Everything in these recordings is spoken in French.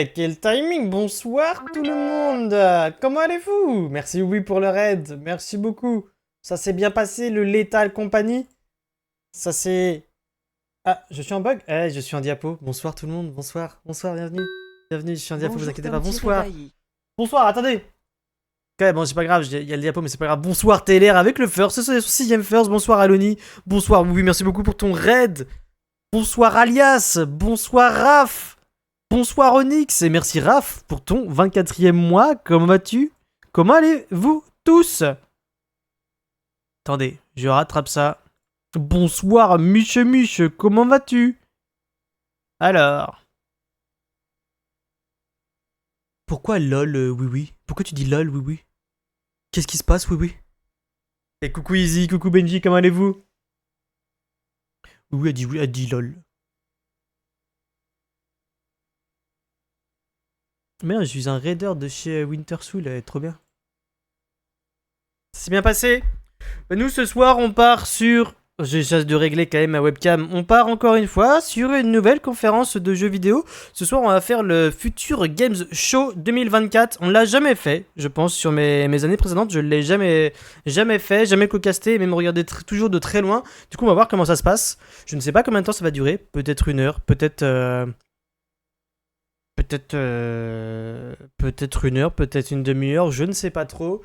quel timing! Bonsoir tout le monde! Comment allez-vous? Merci oui pour le raid, merci beaucoup. Ça s'est bien passé, le Lethal Company? Ça c'est... Ah, je suis en bug? Je suis en diapo. Bonsoir tout le monde, bonsoir, bonsoir, bienvenue. Bienvenue, je suis en diapo, vous Bonjour inquiétez ton pas, petit bonsoir. réveil. Bonsoir, attendez! Ok, bon, c'est pas grave, il y a le diapo, mais c'est pas grave. Bonsoir TLR avec le first, c'est son sixième first. Bonsoir Aloni, bonsoir, oui, merci beaucoup pour ton raid. Bonsoir Alias, bonsoir Raph. Bonsoir Onyx et merci Raph pour ton 24e mois. Comment vas-tu? Comment allez-vous tous? Attendez, je rattrape ça. Bonsoir Miche Miche, comment vas-tu? Alors. Pourquoi lol oui oui? Pourquoi tu dis lol oui oui? Qu'est-ce qui se passe oui oui? Et coucou Easy, coucou Benji, comment allez-vous? Oui, elle dit lol. Merde, je suis un raider de chez Wintersoul, elle est trop bien. Ça s'est bien passé? Nous, ce soir, on part sur... J'essaie de régler quand même ma webcam. On part encore une fois sur une nouvelle conférence de jeux vidéo. Ce soir, on va faire le Future Games Show 2024. On l'a jamais fait, je pense, sur mes années précédentes. Je l'ai jamais fait, jamais co-casté, même regardé toujours de très loin. Du coup, on va voir comment ça se passe. Je ne sais pas combien de temps ça va durer. Peut-être une heure, peut-être une heure, peut-être une demi-heure, je ne sais pas trop.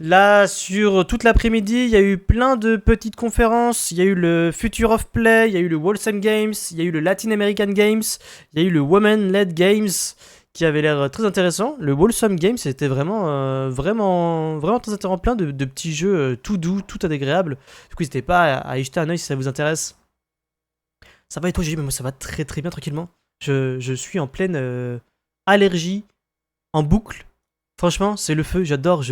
Là, sur toute l'après-midi, il y a eu plein de petites conférences. Il y a eu le Future of Play, il y a eu le Wholesome Games, il y a eu le Latin American Games, il y a eu le Women-led Games, qui avait l'air très intéressant. Le Wholesome Games, c'était vraiment très intéressant. Plein de petits jeux tout doux, tout agréables. Du coup, n'hésitez pas à y jeter un oeil si ça vous intéresse. Ça va et toi, Gigi? Moi, ça va très très bien, tranquillement. Je suis en pleine allergie, en boucle. Franchement, c'est le feu, j'adore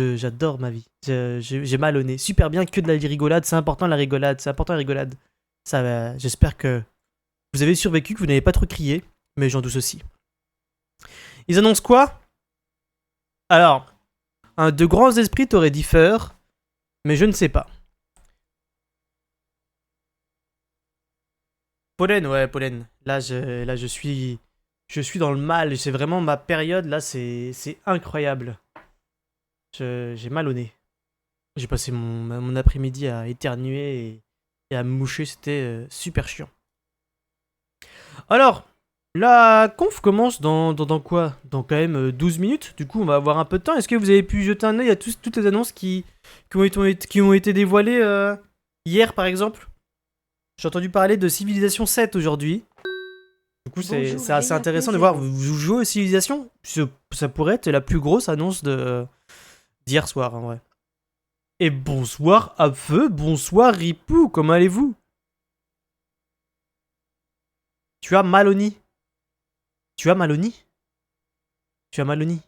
ma vie. J'ai mal au nez. Super bien, que de la rigolade, c'est important la rigolade, c'est important la rigolade. Ça va, j'espère que vous avez survécu, que vous n'avez pas trop crié, mais j'en doute aussi. Ils annoncent quoi? Alors, de grands esprits t'auraient dit faire, mais je ne sais pas. Pollen, ouais, pollen. Là, je suis dans le mal. C'est vraiment ma période, là, c'est incroyable. J'ai mal au nez. J'ai passé mon après-midi à éternuer et à me moucher, c'était super chiant. Alors, la conf commence dans quoi? Dans quand même 12 minutes. Du coup, on va avoir un peu de temps. Est-ce que vous avez pu jeter un œil à toutes les annonces qui ont été dévoilées hier, par exemple? J'ai entendu parler de Civilization 7 aujourd'hui. Du coup, Bonjour c'est assez intéressant de voir. Léa.0. Vous jouez aux Civilization? Ça pourrait être la plus grosse annonce d'hier soir, en vrai. Et bonsoir Apfeu, bonsoir Ripou, comment allez-vous? Tu as Maloni? Tu as Maloni? Tu as Maloni?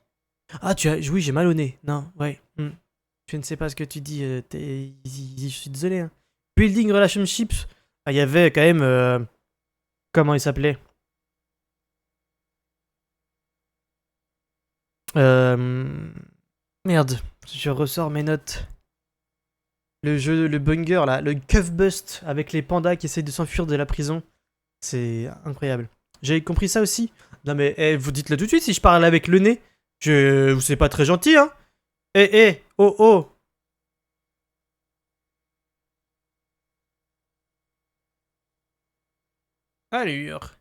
Ah, oui, j'ai mal au nez. Non, ouais. Je ne sais pas ce que tu dis. Je suis désolé. Hein. Building Relationships. Ah, il y avait quand même. Comment il s'appelait? euh, Merde, je ressors mes notes. Le jeu, le banger là, le Cuff Bust avec les pandas qui essayent de s'enfuir de la prison. C'est incroyable. J'avais compris ça aussi. Non mais vous dites-le tout de suite si je parle avec le nez. Vous c'est pas très gentil hein. Oh oh. Allure.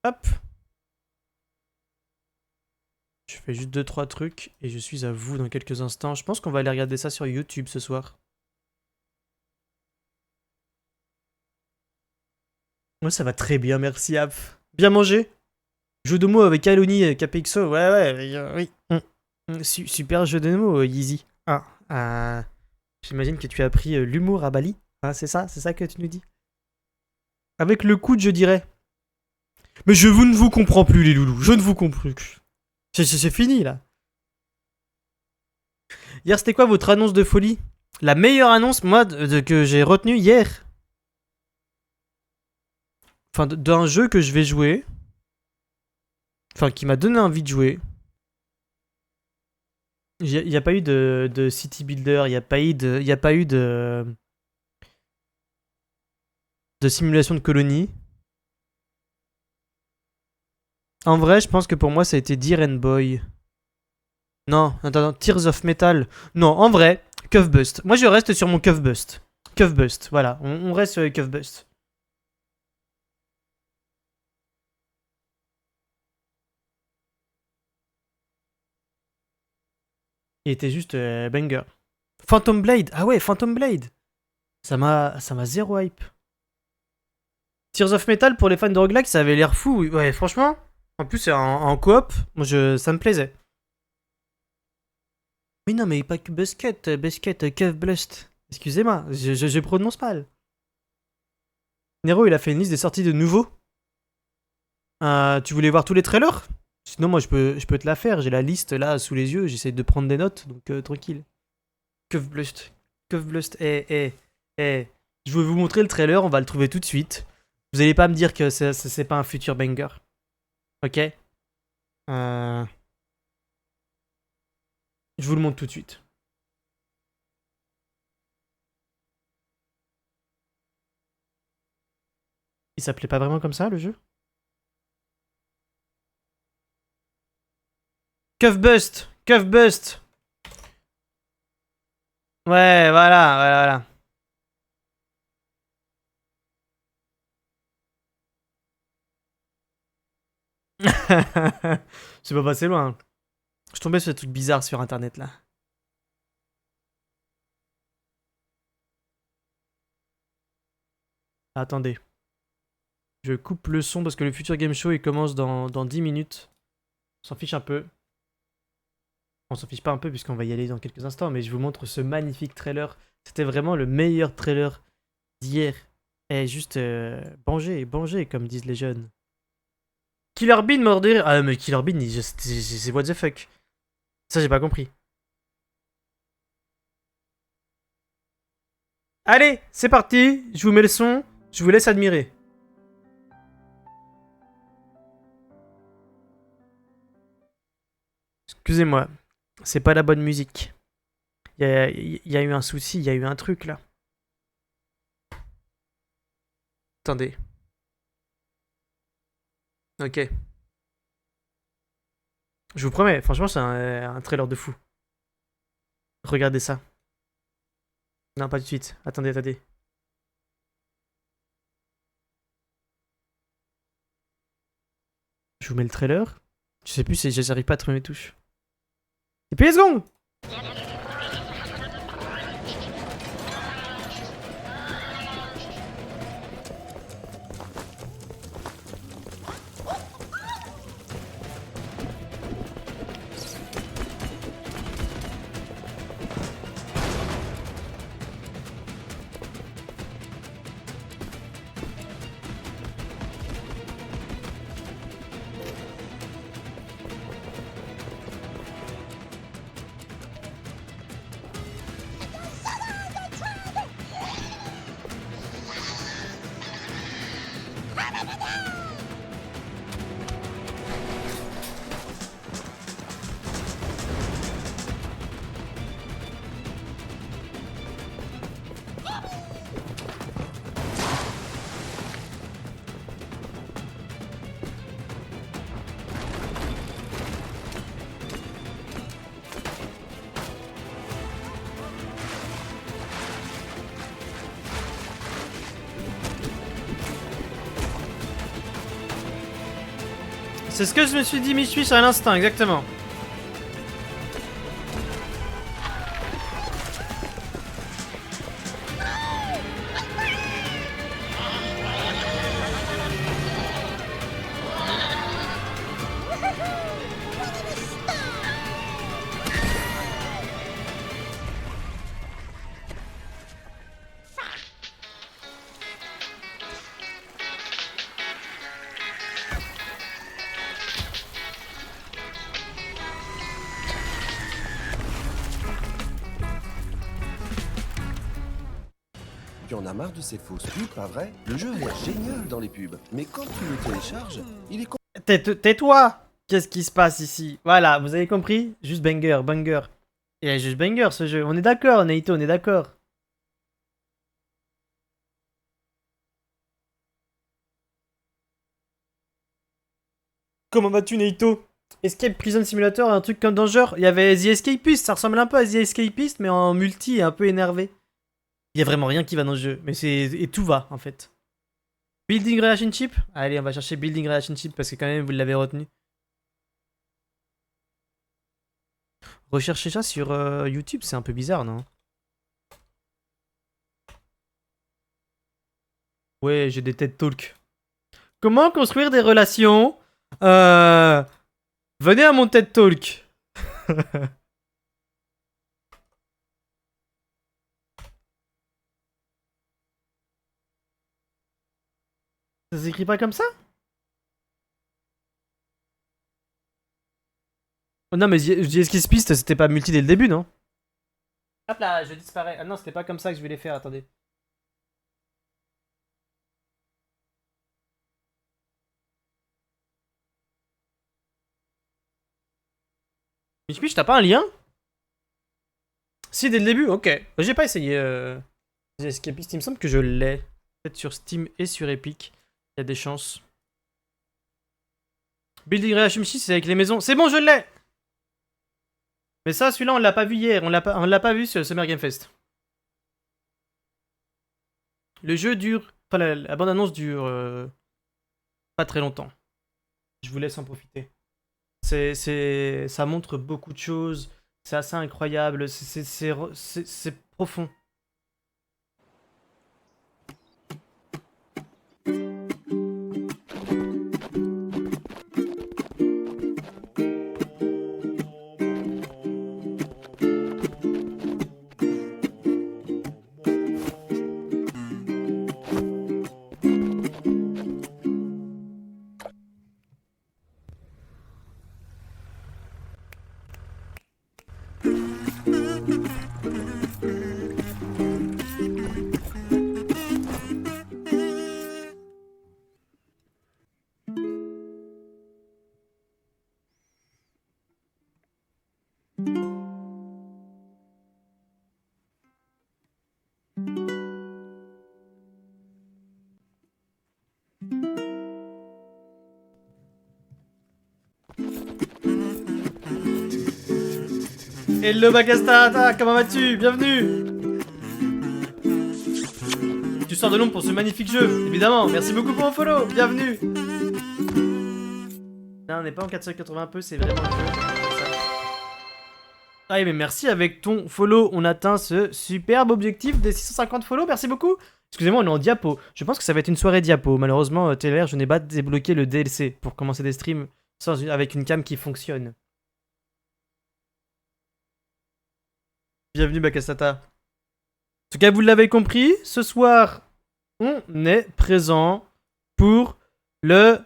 Hop. Je fais juste deux trois trucs et je suis à vous dans quelques instants. Je pense qu'on va aller regarder ça sur YouTube ce soir. Moi ça va très bien, merci Apf. Bien mangé. Jeu de mots avec Aloni et KPXO. Ouais, oui. Super jeu de mots, Yeezy. J'imagine que tu as appris l'humour à Bali. Hein, c'est ça que tu nous dis. Avec le coude, je dirais. Mais je vous ne vous comprends plus, les loulous. Je ne vous comprends plus. C'est fini, là. Hier, c'était quoi votre annonce de folie? La meilleure annonce, moi, que j'ai retenue hier. Enfin, d'un jeu que je vais jouer. Enfin, qui m'a donné envie de jouer. Il n'y a pas eu de city builder, il n'y a pas eu de simulation de colonie. En vrai, je pense que pour moi, ça a été Dear and Boy. Non, attends, Tears of Metal. Non, en vrai, Cuff Bust. Moi, je reste sur mon Cuff Bust. Cuff Bust, voilà. On reste sur les Cuff Bust. Il était juste banger. Phantom Blade. Ah ouais, Phantom Blade. Ça m'a zéro hype. Tears of Metal pour les fans de roguelike, ça avait l'air fou. Ouais, franchement. En plus, c'est en coop. Moi, ça me plaisait. Mais non, mais pas que Basket, Kev Blust. Excusez-moi, je prononce mal. Nero, il a fait une liste des sorties de nouveaux. Tu voulais voir tous les trailers? Sinon, moi, je peux te la faire. J'ai la liste là sous les yeux. J'essaie de prendre des notes, donc tranquille. Kev Blust. Kev Blust. Je vais vous montrer le trailer. On va le trouver tout de suite. Vous allez pas me dire que c'est pas un futur banger. Ok? Euh, Je vous le montre tout de suite. Il s'appelait pas vraiment comme ça, le jeu? Cuff Bust! Cuff Bust! Ouais, voilà. C'est pas passé loin. Je tombais sur des trucs bizarres sur internet là. Attendez. Je coupe le son parce que le futur game show il commence dans 10 minutes. On s'en fiche un peu. On s'en fiche pas un peu puisqu'on va y aller dans quelques instants, mais je vous montre ce magnifique trailer. C'était vraiment le meilleur trailer d'hier. Et juste banger comme disent les jeunes. Killer Bean mordre. Ah mais Killer Bean, c'est what the fuck. Ça j'ai pas compris. Allez, c'est parti. Je vous mets le son. Je vous laisse admirer. Excusez-moi, c'est pas la bonne musique. Il y a eu un souci, il y a eu un truc là. Attendez. Ok. Je vous promets, franchement, c'est un trailer de fou. Regardez ça. Non, pas tout de suite. Attendez. Je vous mets le trailer. Je sais plus si j'arrive pas à trouver mes touches. Et puis les secondes. C'est ce que je me suis dit, Michuich, à l'instant, exactement. Tu en as marre de ces fausses pubs, pas vrai? Le jeu a l'air génial dans les pubs, mais quand tu le télécharges, il est... Tais-toi. Qu'est-ce qui se passe ici? Voilà, vous avez compris? Juste banger. Il est juste banger ce jeu. On est d'accord, Naito, on est d'accord. Comment vas-tu, Neito? Escape Prison Simulator, un truc comme dans le genre. Il y avait The Escapist, ça ressemble un peu à The Escapist, mais en multi et un peu énervé. Il y a vraiment rien qui va dans le jeu, mais c'est... Et tout va, en fait. Building Relationship? Allez, on va chercher Building Relationship, parce que quand même, vous l'avez retenu. Rechercher ça sur YouTube, c'est un peu bizarre, non? Ouais, j'ai des TED Talks. Comment construire des relations? Venez à mon TED Talk. Ça s'écrit pas comme ça? Oh non, mais The Escapist, c'était pas multi dès le début, non? Hop là, je disparais. Ah non, c'était pas comme ça que je voulais faire, attendez. Mich, t'as pas un lien? Si, dès le début, ok. J'ai pas essayé The Escapist, il me semble que je l'ai. Peut-être sur Steam et sur Epic. Il y a des chances. Building Relationship, c'est avec les maisons. C'est bon, je l'ai! Mais ça, celui-là, on l'a pas vu hier. On l'a pas vu sur le Summer Game Fest. Le jeu dure... Enfin, la bande-annonce dure... pas très longtemps. Je vous laisse en profiter. Ça montre beaucoup de choses. C'est assez incroyable. C'est profond. Hello Bagastata, comment vas-tu? Bienvenue. Tu sors de l'ombre pour ce magnifique jeu, évidemment. Merci beaucoup pour mon follow, bienvenue. Non, on n'est pas en 480 peu, c'est vraiment le jeu. Ah mais merci, avec ton follow, on atteint ce superbe objectif des 650 follow, merci beaucoup. Excusez-moi, on est en diapo. Je pense que ça va être une soirée diapo. Malheureusement, TLR, je n'ai pas débloqué le DLC pour commencer des streams avec une cam qui fonctionne. Bienvenue Bakastata. En tout cas, vous l'avez compris, ce soir, on est présent pour le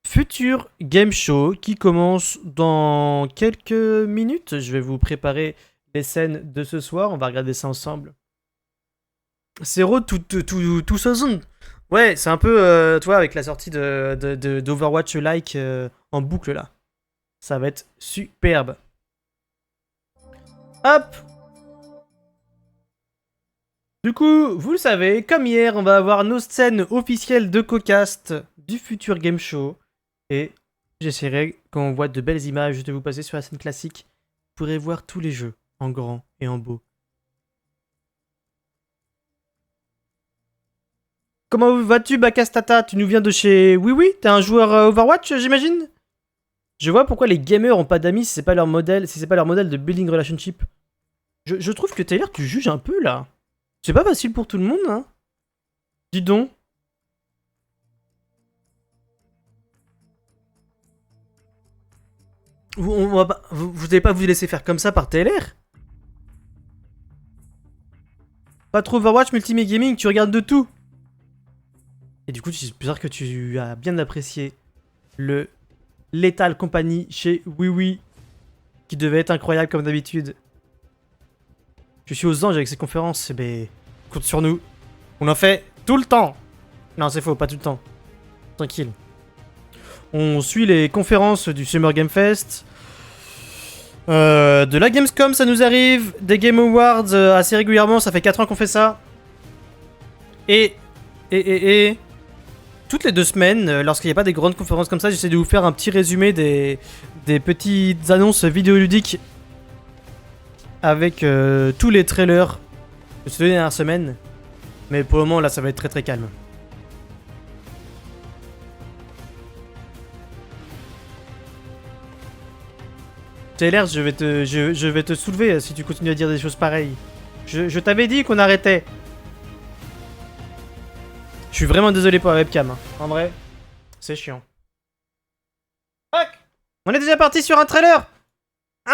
futur game show qui commence dans quelques minutes. Je vais vous préparer les scènes de ce soir, on va regarder ça ensemble. C'est Road to 2000. Ouais, c'est un peu, tu vois, avec la sortie d'Overwatch like en boucle là. Ça va être superbe. Hop! Du coup, vous le savez, comme hier, on va avoir nos scènes officielles de Cocast du futur game show. Et j'essaierai, quand on voit de belles images, de vous passer sur la scène classique. Vous pourrez voir tous les jeux, en grand et en beau. Comment vas-tu, Bakastata? Tu nous viens de chez Oui, t'es un joueur Overwatch, j'imagine? Je vois pourquoi les gamers ont pas d'amis si c'est pas leur modèle, de building relationship. Je trouve que Taylor, tu juges un peu là. C'est pas facile pour tout le monde, hein. Dis donc. Vous allez pas vous laisser faire comme ça par TLR? Pas trop Overwatch, Multimate Gaming, tu regardes de tout. Et du coup, j'espère que tu as bien apprécié le Lethal Company chez Oui, qui devait être incroyable comme d'habitude. Je suis aux anges avec ces conférences, mais compte sur nous. On en fait tout le temps. Non, c'est faux, pas tout le temps. Tranquille. On suit les conférences du Summer Game Fest. De la Gamescom, ça nous arrive. Des Game Awards assez régulièrement, ça fait 4 ans qu'on fait ça. Et toutes les 2 semaines, lorsqu'il n'y a pas des grandes conférences comme ça, j'essaie de vous faire un petit résumé des petites annonces vidéoludiques avec tous les trailers de ces 2 dernières semaines. Mais pour le moment, là, ça va être très très calme. Taylor, je vais te soulever si tu continues à dire des choses pareilles. Je t'avais dit qu'on arrêtait. Je suis vraiment désolé pour la webcam. Hein. En vrai, c'est chiant. Fuck! On est déjà parti sur un trailer! Hein?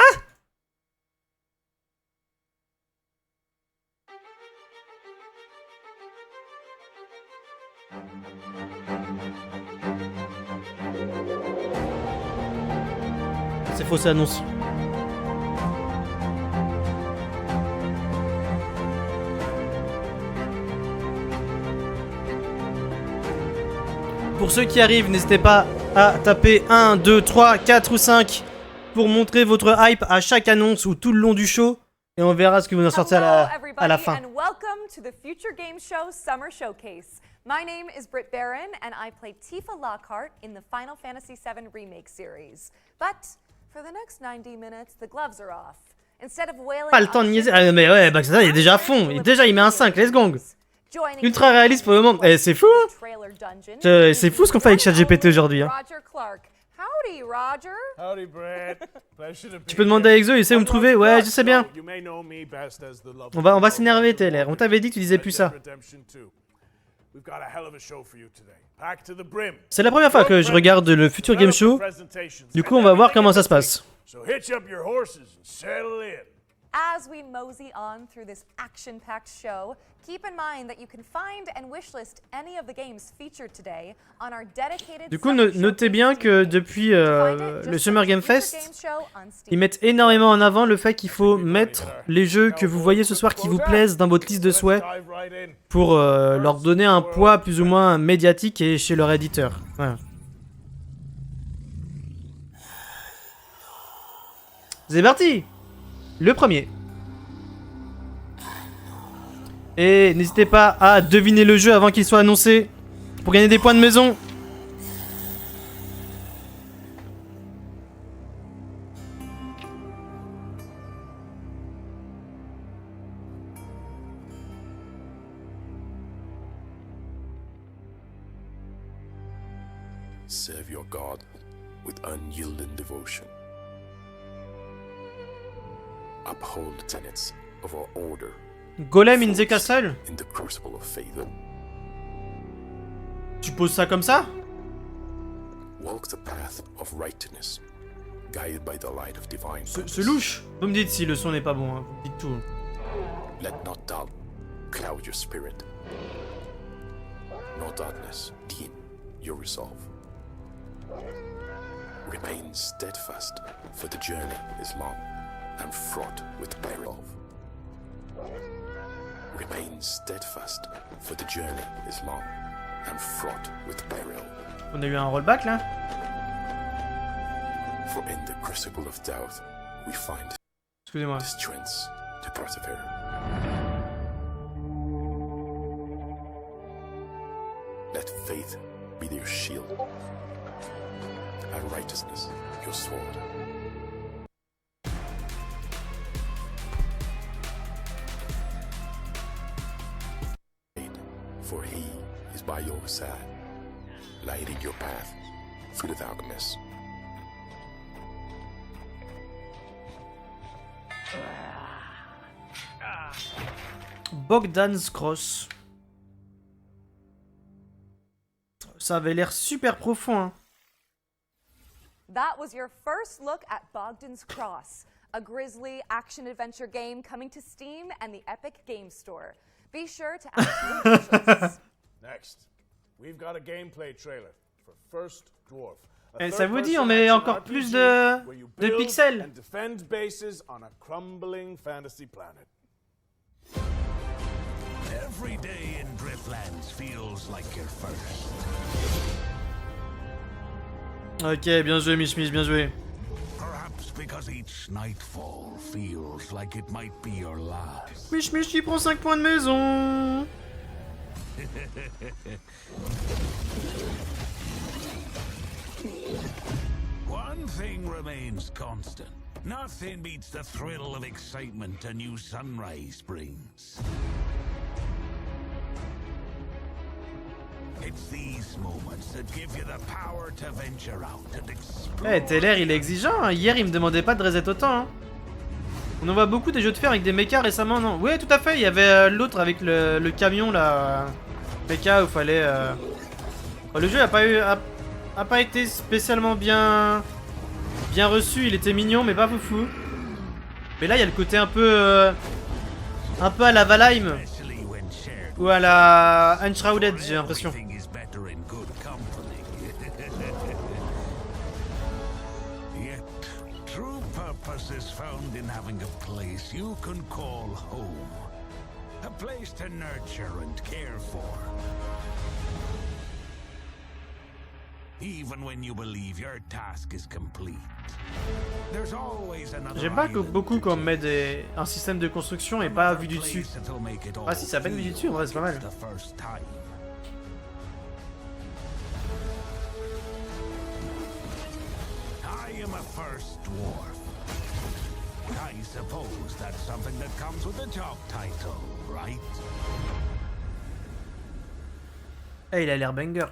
C'est fausse annonce. Pour ceux qui arrivent, n'hésitez pas à taper 1, 2, 3, 4 ou 5 pour montrer votre hype à chaque annonce ou tout le long du show. Et on verra ce que vous en sortez à la fin. My name is Britt Barron, and I play Tifa Lockhart in the Final Fantasy VII Remake series. But for the next 90 minutes, the gloves are off. Instead of wailing, pas le temps de niaiser. Ah, mais ouais, bah ça, il est déjà à fond. Déjà, il met un 5, let's go. Ultra réaliste pour le moment. Eh, c'est fou, hein. C'est fou ce qu'on fait avec ChatGPT aujourd'hui, hein. Howdy, Roger. Howdy, Brett. Tu peux demander à Exo, il sait où me trouver. Ouais, je sais bien. On va s'énerver, Taylor. On t'avait dit que tu disais plus ça. C'est la première fois que je regarde le Future Game Show. Du coup, on va voir comment ça se passe. As we mosey on through this action-packed show, keep in mind that you can find and wishlist any of the games featured today on our dedicated. Du coup, notez bien que depuis le Summer Game Fest, ils mettent énormément en avant le fait qu'il faut mettre les jeux que vous voyez ce soir qui vous plaisent dans votre liste de souhaits pour leur donner un poids plus ou moins médiatique et chez leur éditeur. Voilà. C'est parti! Le premier. Et n'hésitez pas à deviner le jeu avant qu'il soit annoncé pour gagner des points de maison. Serve your God with unyielding devotion. Uphold the tenets of our order. Golem in the Castle? In the crucible of faith. Tu poses ça comme ça? Walk the path of righteousness, guided by the light of divine. C'est louche. Vous me dites si le son n'est pas bon, hein. Vous me dites tout. Let not doubt cloud your spirit, nor darkness dim your resolve. Remain steadfast, for the journey is long and fraught with peril. Remain steadfast, for the journey is long and fraught with peril. On a eu un rollback là. For in the crucible of doubt, we find Excusez-moi. the strength to persevere. Let faith be your shield, and righteousness your sword. For he is by your side, lighting your path through the darkness. Bogdan's Cross. Ça avait l'air super profond, hein. That was your first look at Bogdan's Cross, a grisly action-adventure game coming to Steam and the Epic Game Store. Be sure to add your wishlist. Next, we've got a gameplay trailer for First Dwarf. Et ça vous dit, on met encore plus de pixels. And defend bases on a crumbling fantasy planet. Every day in Driftlands feels like your first. Ok, bien joué, Mich, bien joué. Perhaps because each nightfall feels like it might be your last. Mich, il prend 5 points de maison. One thing remains constant. Nothing beats the thrill of excitement a new sunrise brings. It's these moments that give you the power to venture out and explore. Eh, Taylor, il est exigeant. Hein. Hier, il me demandait pas de reset autant. Hein. On en voit beaucoup des jeux de fer avec des mechas récemment, non? Ouais, tout à fait. Il y avait l'autre avec le camion là. Mecha où fallait. Le jeu a pas été spécialement bien reçu. Il était mignon, mais pas foufou. Mais là, il y a le côté un peu à la Valheim ou à la Unshrouded, j'ai l'impression. Is found in having a place you can call home, a place to nurture and care for. Even when you believe your task is complete, there's always another. J'aime pas beaucoup quand on met un système de construction et pas vu du dessus. Ah si, ça fait vu du dessus, en vrai c'est pas mal. I am a first dwarf. I suppose that's something that comes with the job title, right? Eh, il a l'air banger.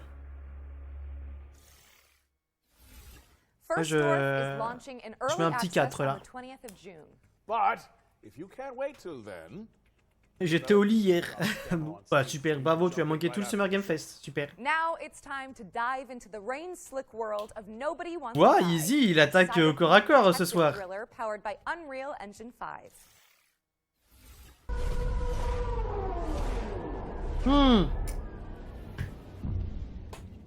First Dwarf is launching in early mets un petit access 4 là. on the 20th of June. But if you can't wait till then, J'étais au lit hier. Bah super, bravo, tu as manqué tout le Summer Game Fest, super. Now it's time to dive into the rain-slick world of Nobody Wants Ouah, to Die. easy, il attaque au corps à corps ce soir. Thriller powered by Unreal Engine 5.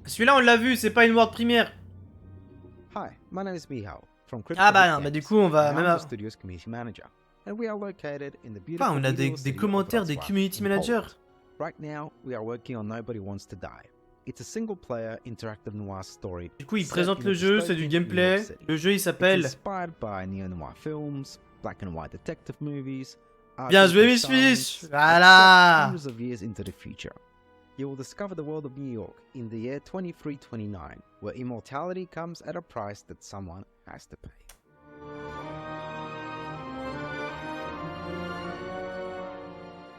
Celui-là on l'a vu, c'est pas une world première. Hi, my name is Mihal from Ah bah non, bah du coup on va même... Studios community manager, and we are located in the beautiful Enfin, on a des city commentaires of des Wrocław community in managers. Poland. Right now, we are working on Nobody Wants to Die. It's a single-player interactive noir story. Du coup il set présente in le a jeu, c'est du dystopian New gameplay. York City. Le jeu il It's s'appelle... inspired by neo-noir films, black and white detective movies. Bien joué, artificial Miss Fish. science, Voilà. hundreds of years into the future. You will discover the world of New York in the year 2329, where immortality comes at a price that someone has to pay.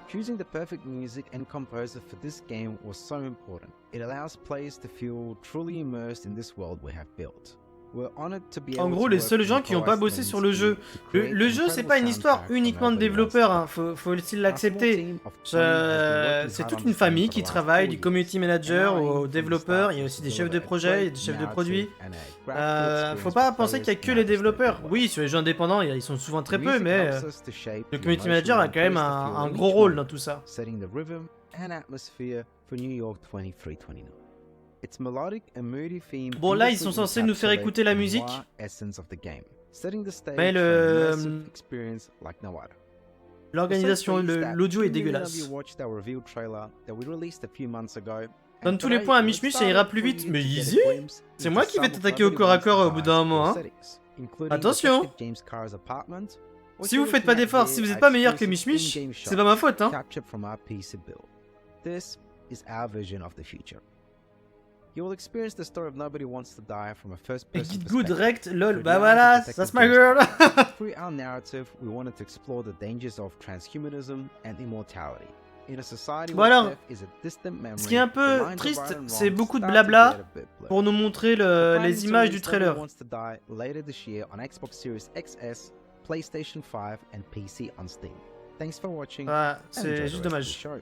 Choosing the perfect music and composer for this game was so important. It allows players to feel truly immersed in this world we have built. En gros, les seuls gens qui n'ont pas bossé sur le jeu. Le jeu, c'est pas une histoire uniquement de développeurs, hein. Faut aussi l'accepter. C'est toute une famille qui travaille, du community manager aux développeurs. Il y a aussi des chefs de projet, il y a des chefs de produits. Faut pas penser qu'il y a que les développeurs. Oui, sur les jeux indépendants, ils sont souvent très peu, mais le community manager a quand même un gros rôle dans tout ça. Bon, là, ils sont censés nous faire écouter la musique. Mais l'organisation, l'audio est dégueulasse. Donne tous les points à Mich Mich, ça ira plus vite. Mais easy! C'est moi qui vais t'attaquer au corps à corps au bout d'un moment, hein. Attention! Si vous faites pas d'efforts, si vous êtes pas meilleur que Mich Mich, c'est pas ma faute, hein. You will experience the story of Nobody Wants to Die from a Et first-person Git Good perspective. Rect, lol, bah voilà, that's my girl. Through our narrative, we wanted to explore the dangers of transhumanism and immortality. In a society Bon where alors, death is a distant memory, ce qui est un the peu lines of triste, right and c'est wrong beaucoup de start to blabla get a bit blurred. pour nous montrer The plan les is to images du release trailer. Nobody Wants to Die later this year on Xbox Series XS, PlayStation 5 and PC on Steam. Thanks for watching. Ah, and c'est enjoy juste the rest of the dommage. show.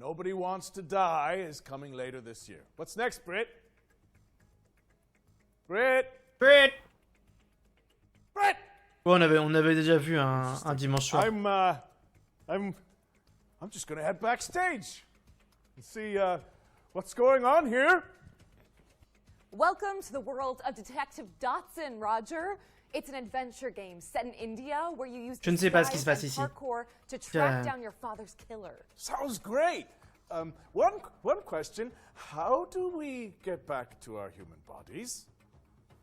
Nobody Wants to Die is coming later this year. What's next, Britt? Britt! Britt. Britt! Bon, on avait déjà vu un dimanche soir. I'm just gonna head backstage and see what's going on here. Welcome to the world of Detective Dotson, Roger. It's an adventure game set in India where you use Je ne sais pas ce qui se passe disguise ici. and parkour to track down your father's killer. Sounds great. One question. How do we get back to our human bodies?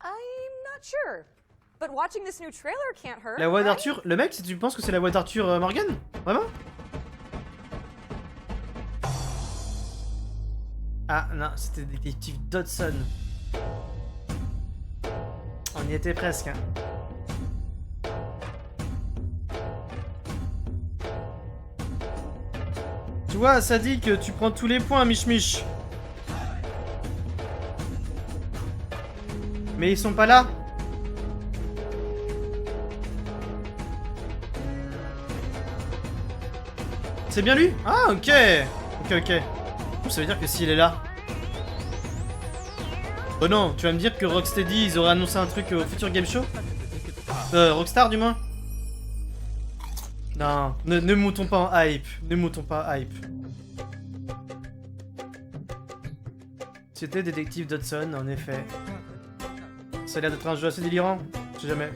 I'm not sure. But watching this new trailer can't hurt. La voix right? d'Arthur, le mec, tu penses que c'est la voix d'Arthur Morgan? Vraiment? Ah non, c'était détective Dodson. On y était presque. Hein. Tu vois, ça dit que tu prends tous les points, Mich Mich. Mais ils sont pas là. C'est bien lui? Ah, ok. Ok. Ça veut dire que s'il est là... Oh non, tu vas me dire que Rocksteady, ils auraient annoncé un truc au Future Game Show? Rockstar, du moins? Non, ne montons pas en hype. Ne montons pas en hype. C'était Détective Dodson, en effet. Ça a l'air d'être un jeu assez délirant. Je sais jamais.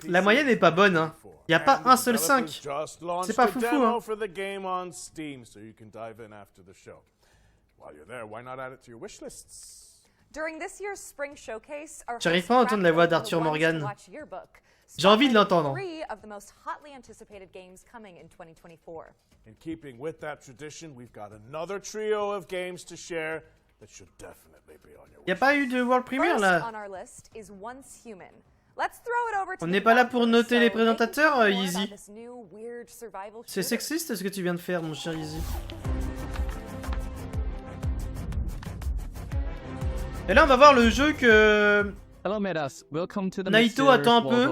La moyenne est pas bonne, hein. Y a pas un seul 5. C'est pas foufou, hein. J'arrive pas à entendre la voix d'Arthur Morgan. J'ai envie de l'entendre. In keeping with that tradition, we've got another trio of games to share that should definitely be on your Y a pas eu de World Premiere là. On n'est pas là pour noter les présentateurs, Easy. C'est sexiste ce que tu viens de faire, mon cher Easy. Et là, on va voir le jeu que Naito attend un peu,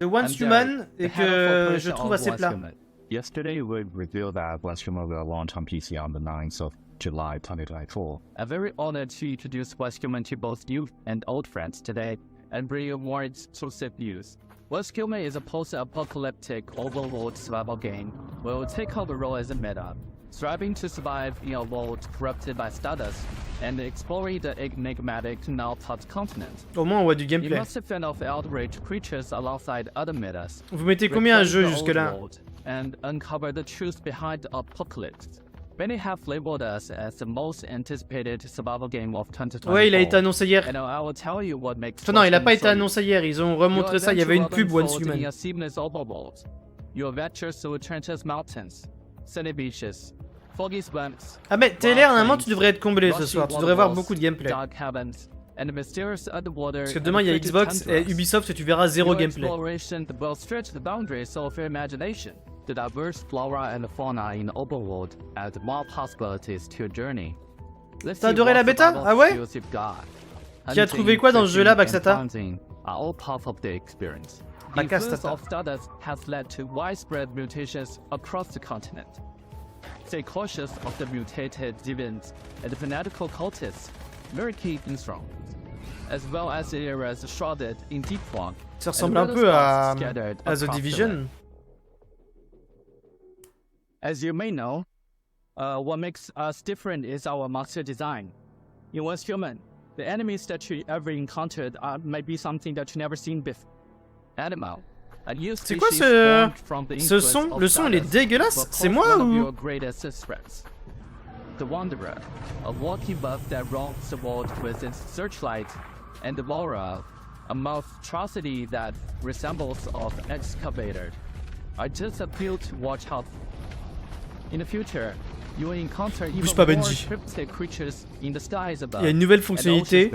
The Once Human, et que je trouve assez plat. Yesterday, we revealed that Once Human will launch on PC on the 9th of July 2024. I'm very honored to introduce Once Human to both new and old friends today and bring you more exclusive news. Once Human is a post-apocalyptic overworld survival game where we'll take on the role as a meta, striving to survive in a world corrupted by stardust and exploring the enigmatic now-pop continent. Au moins, on voit du You gameplay. must defend of outraged creatures alongside other metas. Vous mettez combien à jeu jusque-là? And uncover the truth behind the apocalypse. Many have labeled us as the most anticipated survival game of 2024. Ouais, il a été annoncé hier. And I will tell you what makes Non, il a pas été annoncé hier, ils ont remontré ça, il y avait une pub Once Human. Your adventures through treacherous mountains, sunny beaches, foggy swamps. Ah mais TLR, normalement tu devrais être comblé ce soir, tu devrais voir beaucoup de gameplay. Dark heavens, and mysterious underwater. Parce que demain il y a Xbox et Ubisoft et tu verras zéro gameplay. Exploration will stretch the boundaries of your imagination. The diverse flora and fauna in the overworld add more possibilities to your journey. T'as adoré la bêta? Ah ouais? Qui a trouvé quoi dans ce jeu-là, Baxata? Influence of Stardust has led to widespread mutations across the continent. Stay cautious of the mutated deviants and fanatical cultists, very keen and strong, as well as areas shrouded in deep fog. Ça ressemble un peu à The Division. As you may know, what makes us different is our monster design. In Once Human, the enemies that you ever encountered might be something that you never seen before. Animal. C'est quoi ce son? Le son il est dégueulasse. C'est moi ou? The Wanderer, a walking buff that roams the world with its searchlight, and the Laura, a monstrosity that resembles an excavator. I just appeal to watch out. In the future, you will encounter even more cryptic creatures in the skies above. Il y a une nouvelle fonctionnalité.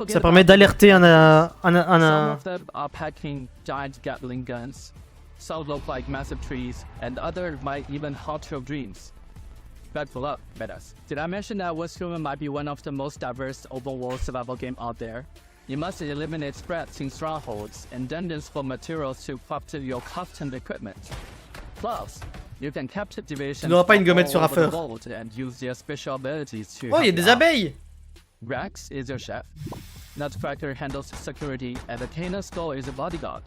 Ça permet d'alerter un Some of them are packing giant Gatling guns. Some look like massive trees, and others might even haunt your dreams. Buckle up, metas. Did I mention that Once Human might be one of the most diverse open-world survival game out there? You must eliminate threats in strongholds and dungeons for materials to craft your custom equipment. Plus, you can capture divisions tu n'auras pas une gommette sur all over Raffer. the world and use their special abilities to Oh, il y a help des you out. abeilles. Rex is your chef. Nutcracker handles security, and the Kana Skull is a bodyguard.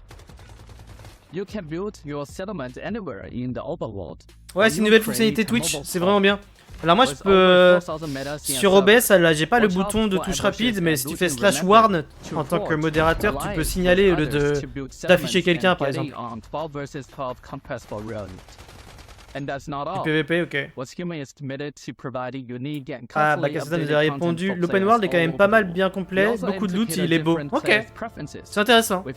You can build your settlement anywhere in the overworld. Ouais, c'est une nouvelle fonctionnalité Twitch, c'est vraiment bien. Alors moi je peux... Sur OBS, là j'ai pas le bouton de touche rapide, mais si tu fais /warn en tant que modérateur, tu peux signaler au lieu d'afficher quelqu'un par exemple. Du PVP, ok. Ah bah Cassata nous a répondu, l'open world est quand même pas mal bien complet, beaucoup de loot, il est beau. Ok, c'est intéressant. Mais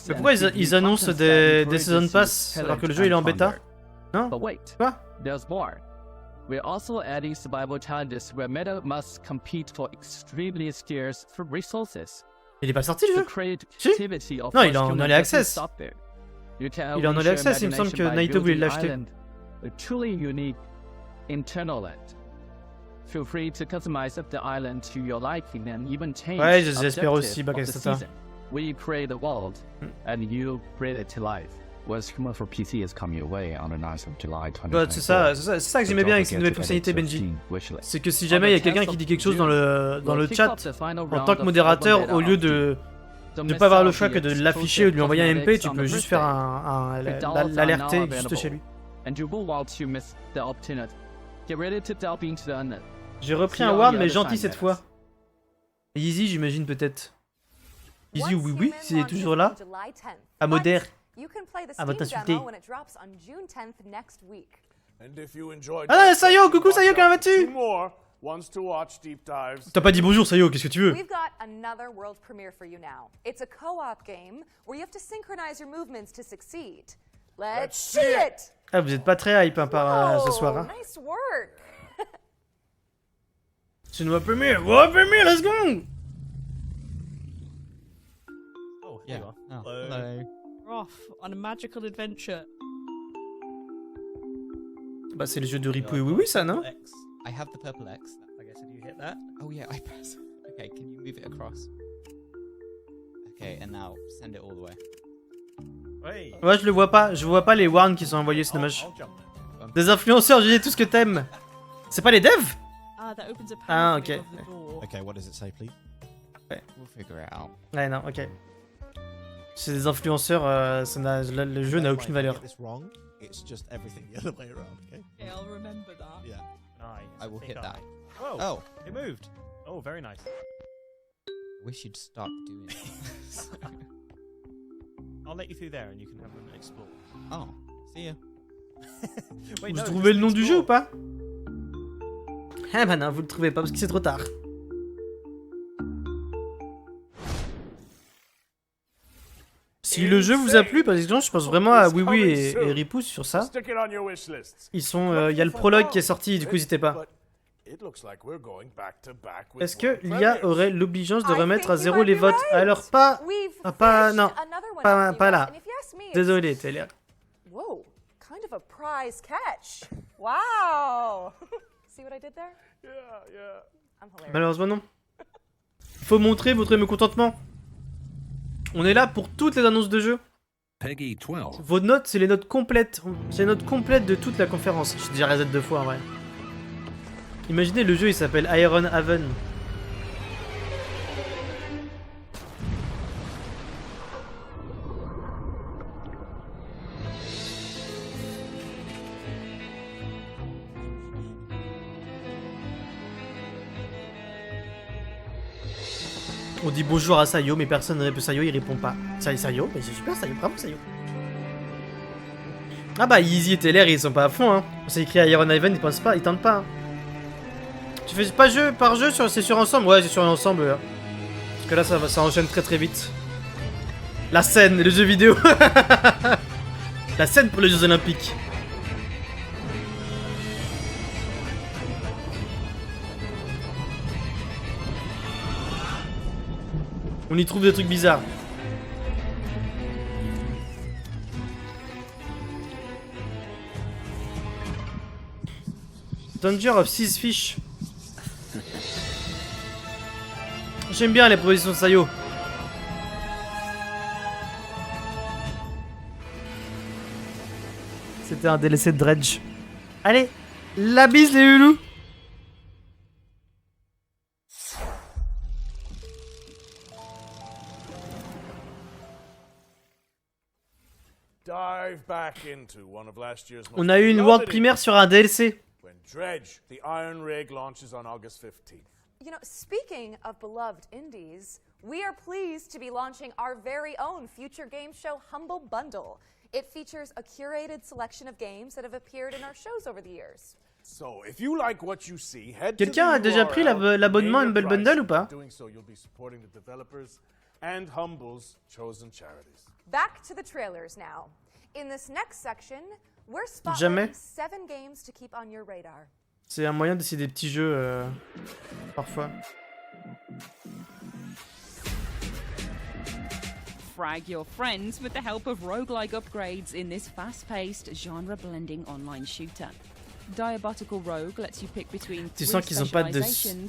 pourquoi ils annoncent des Season Pass alors que le jeu il est en bêta? Non? Quoi? We're also adding survival challenges where meta must compete for extremely scarce resources. Il est pas sorti le jeu? Si? Non, Non, il est en early access. Il est en early access, il me semble que Naito voulait l'acheter. A truly unique internal land. Feel free to customize the island to your liking and even change. Ouais, j'espère aussi, bah Cassata. We create the world and you bring it to life. Westcomer for PC is coming away on the 9th of July 2024. Ouais, c'est ça que j'aimais bien avec ces nouvelles fonctionnalités, Benji. C'est que si jamais il y a quelqu'un qui dit quelque chose dans le chat, en tant que modérateur, au lieu de ne pas avoir le choix que de l'afficher ou de lui envoyer un MP, tu peux juste faire l'alerter juste chez lui. J'ai repris un Ward mais gentil cette fois. Easy j'imagine peut-être. Easy ou oui, c'est toujours là. À modère. À votre insulter. Ah non, Sayo, coucou Sayo, comment vas-tu? T'as pas dit bonjour Sayo, qu'est-ce que tu veux? We've got another world premiere for you now. It's a co-op game where you have to synchronize your movements to succeed. Let's see it. Ah, vous êtes pas très hype hein, par ce soir. Hein. Nice work. C'est une world premiere, let's go. Oh, yeah. Oh, hello. We're off on a magical adventure. Bah c'est le jeu de Ripou et Oui ça, non? I have the purple X. I guess if you hit that. Oh yeah, I press. Okay, can you move it across? Okay, and now send it all the way. Ouais, je vois pas les warns qui sont envoyés, c'est dommage. Des influenceurs, j'ai tout ce que t'aimes. C'est pas les devs? Ah, ok. Okay, what does it say, please? Ouais. We'll figure it out. Ouais, non, ok. C'est des influenceurs, le jeu n'a aucune valeur. It's just everything the other way around, okay? Okay, I'll remember that. Yeah. Nice. I will hit that. Oh, it moved. Oh, very nice. I wish you'd stop doing it. I'll let you through there and you can have an explore. Oh, see ya. Wait, Vous trouvez le nom du jeu ou pas? Ah bah non, vous le trouvez pas parce que c'est trop tard. Si le jeu vous a plu, par exemple, je pense vraiment à Oui et Ripou sur ça. Ils sont, y a le prologue qui est sorti, du coup n'hésitez pas. Est-ce que l'IA aurait l'obligeance de remettre à zéro les votes? Alors pas non, pas là. Désolé, Taylor. Whoa, kind of a prize catch. Wow. See what I did there? Yeah. I'm hilarious. Malheureusement non. Il faut montrer votre mécontentement. On est là pour toutes les annonces de jeu. Peggy 12. Vos notes, c'est les notes complètes. C'est les notes complètes de toute la conférence. J'ai déjà reset 2 fois en vrai. Imaginez le jeu, il s'appelle Iron Haven. On dit bonjour à Sayo, mais personne ne répond. Sayo, il répond pas. Sayo, mais c'est super Sayo, bravo Sayo. Ah bah Easy et Taylor, ils sont pas à fond hein. C'est écrit Iron Haven, ils pensent pas, ils tentent pas. Hein. Tu fais pas jeu par jeu, c'est sur ensemble? Ouais, c'est sur ensemble. Parce que là, ça enchaîne très vite. La scène, le jeu vidéo. La scène pour les Jeux Olympiques. On y trouve des trucs bizarres. Danger of 6 fish. J'aime bien les propositions de Sayo. C'était un DLC de Dredge. Allez, la bise les loulous. dive back into one of last year's On most a eu une beloved world premiere sur un DLC. when Dredge, the Iron Rig, launches on August 15th. You know, speaking of beloved indies, we are pleased to be launching our very own future game show Humble Bundle. It features a curated selection of games that have appeared in our shows over the years. So, if you like what you see, head to the Quelqu'un a déjà pris URL, l'abonnement name your Humble Bundle price. ou pas? Doing so, you'll be supporting the developers and Humble's chosen charities. Back to the trailers now. In this next section, we're Jamais. spotlighting 7 games to keep on your radar. C'est un moyen d'essayer des petits jeux parfois. Frag your friends with the help of roguelike upgrades in this fast-paced, genre-blending online shooter. Diabotical Rogue lets you pick between Tu sens qu'ils ont pas de,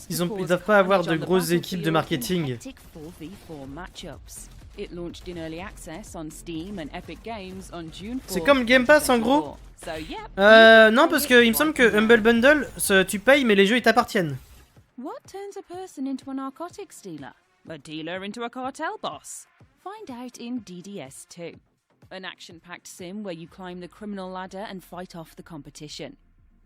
ils doivent pas avoir de grosses équipes de marketing. 4v4 matchups. It launched in early access on Steam and Epic Games on June 4. C'est comme Game Pass en gros. So, yeah, Non, parce que il me semble que Humble Bundle, tu payes mais les jeux ils t'appartiennent. What turns a person into a narcotics dealer? A dealer into a cartel boss? Find out in DDS2, an action-packed sim where you climb the criminal ladder and fight off the competition.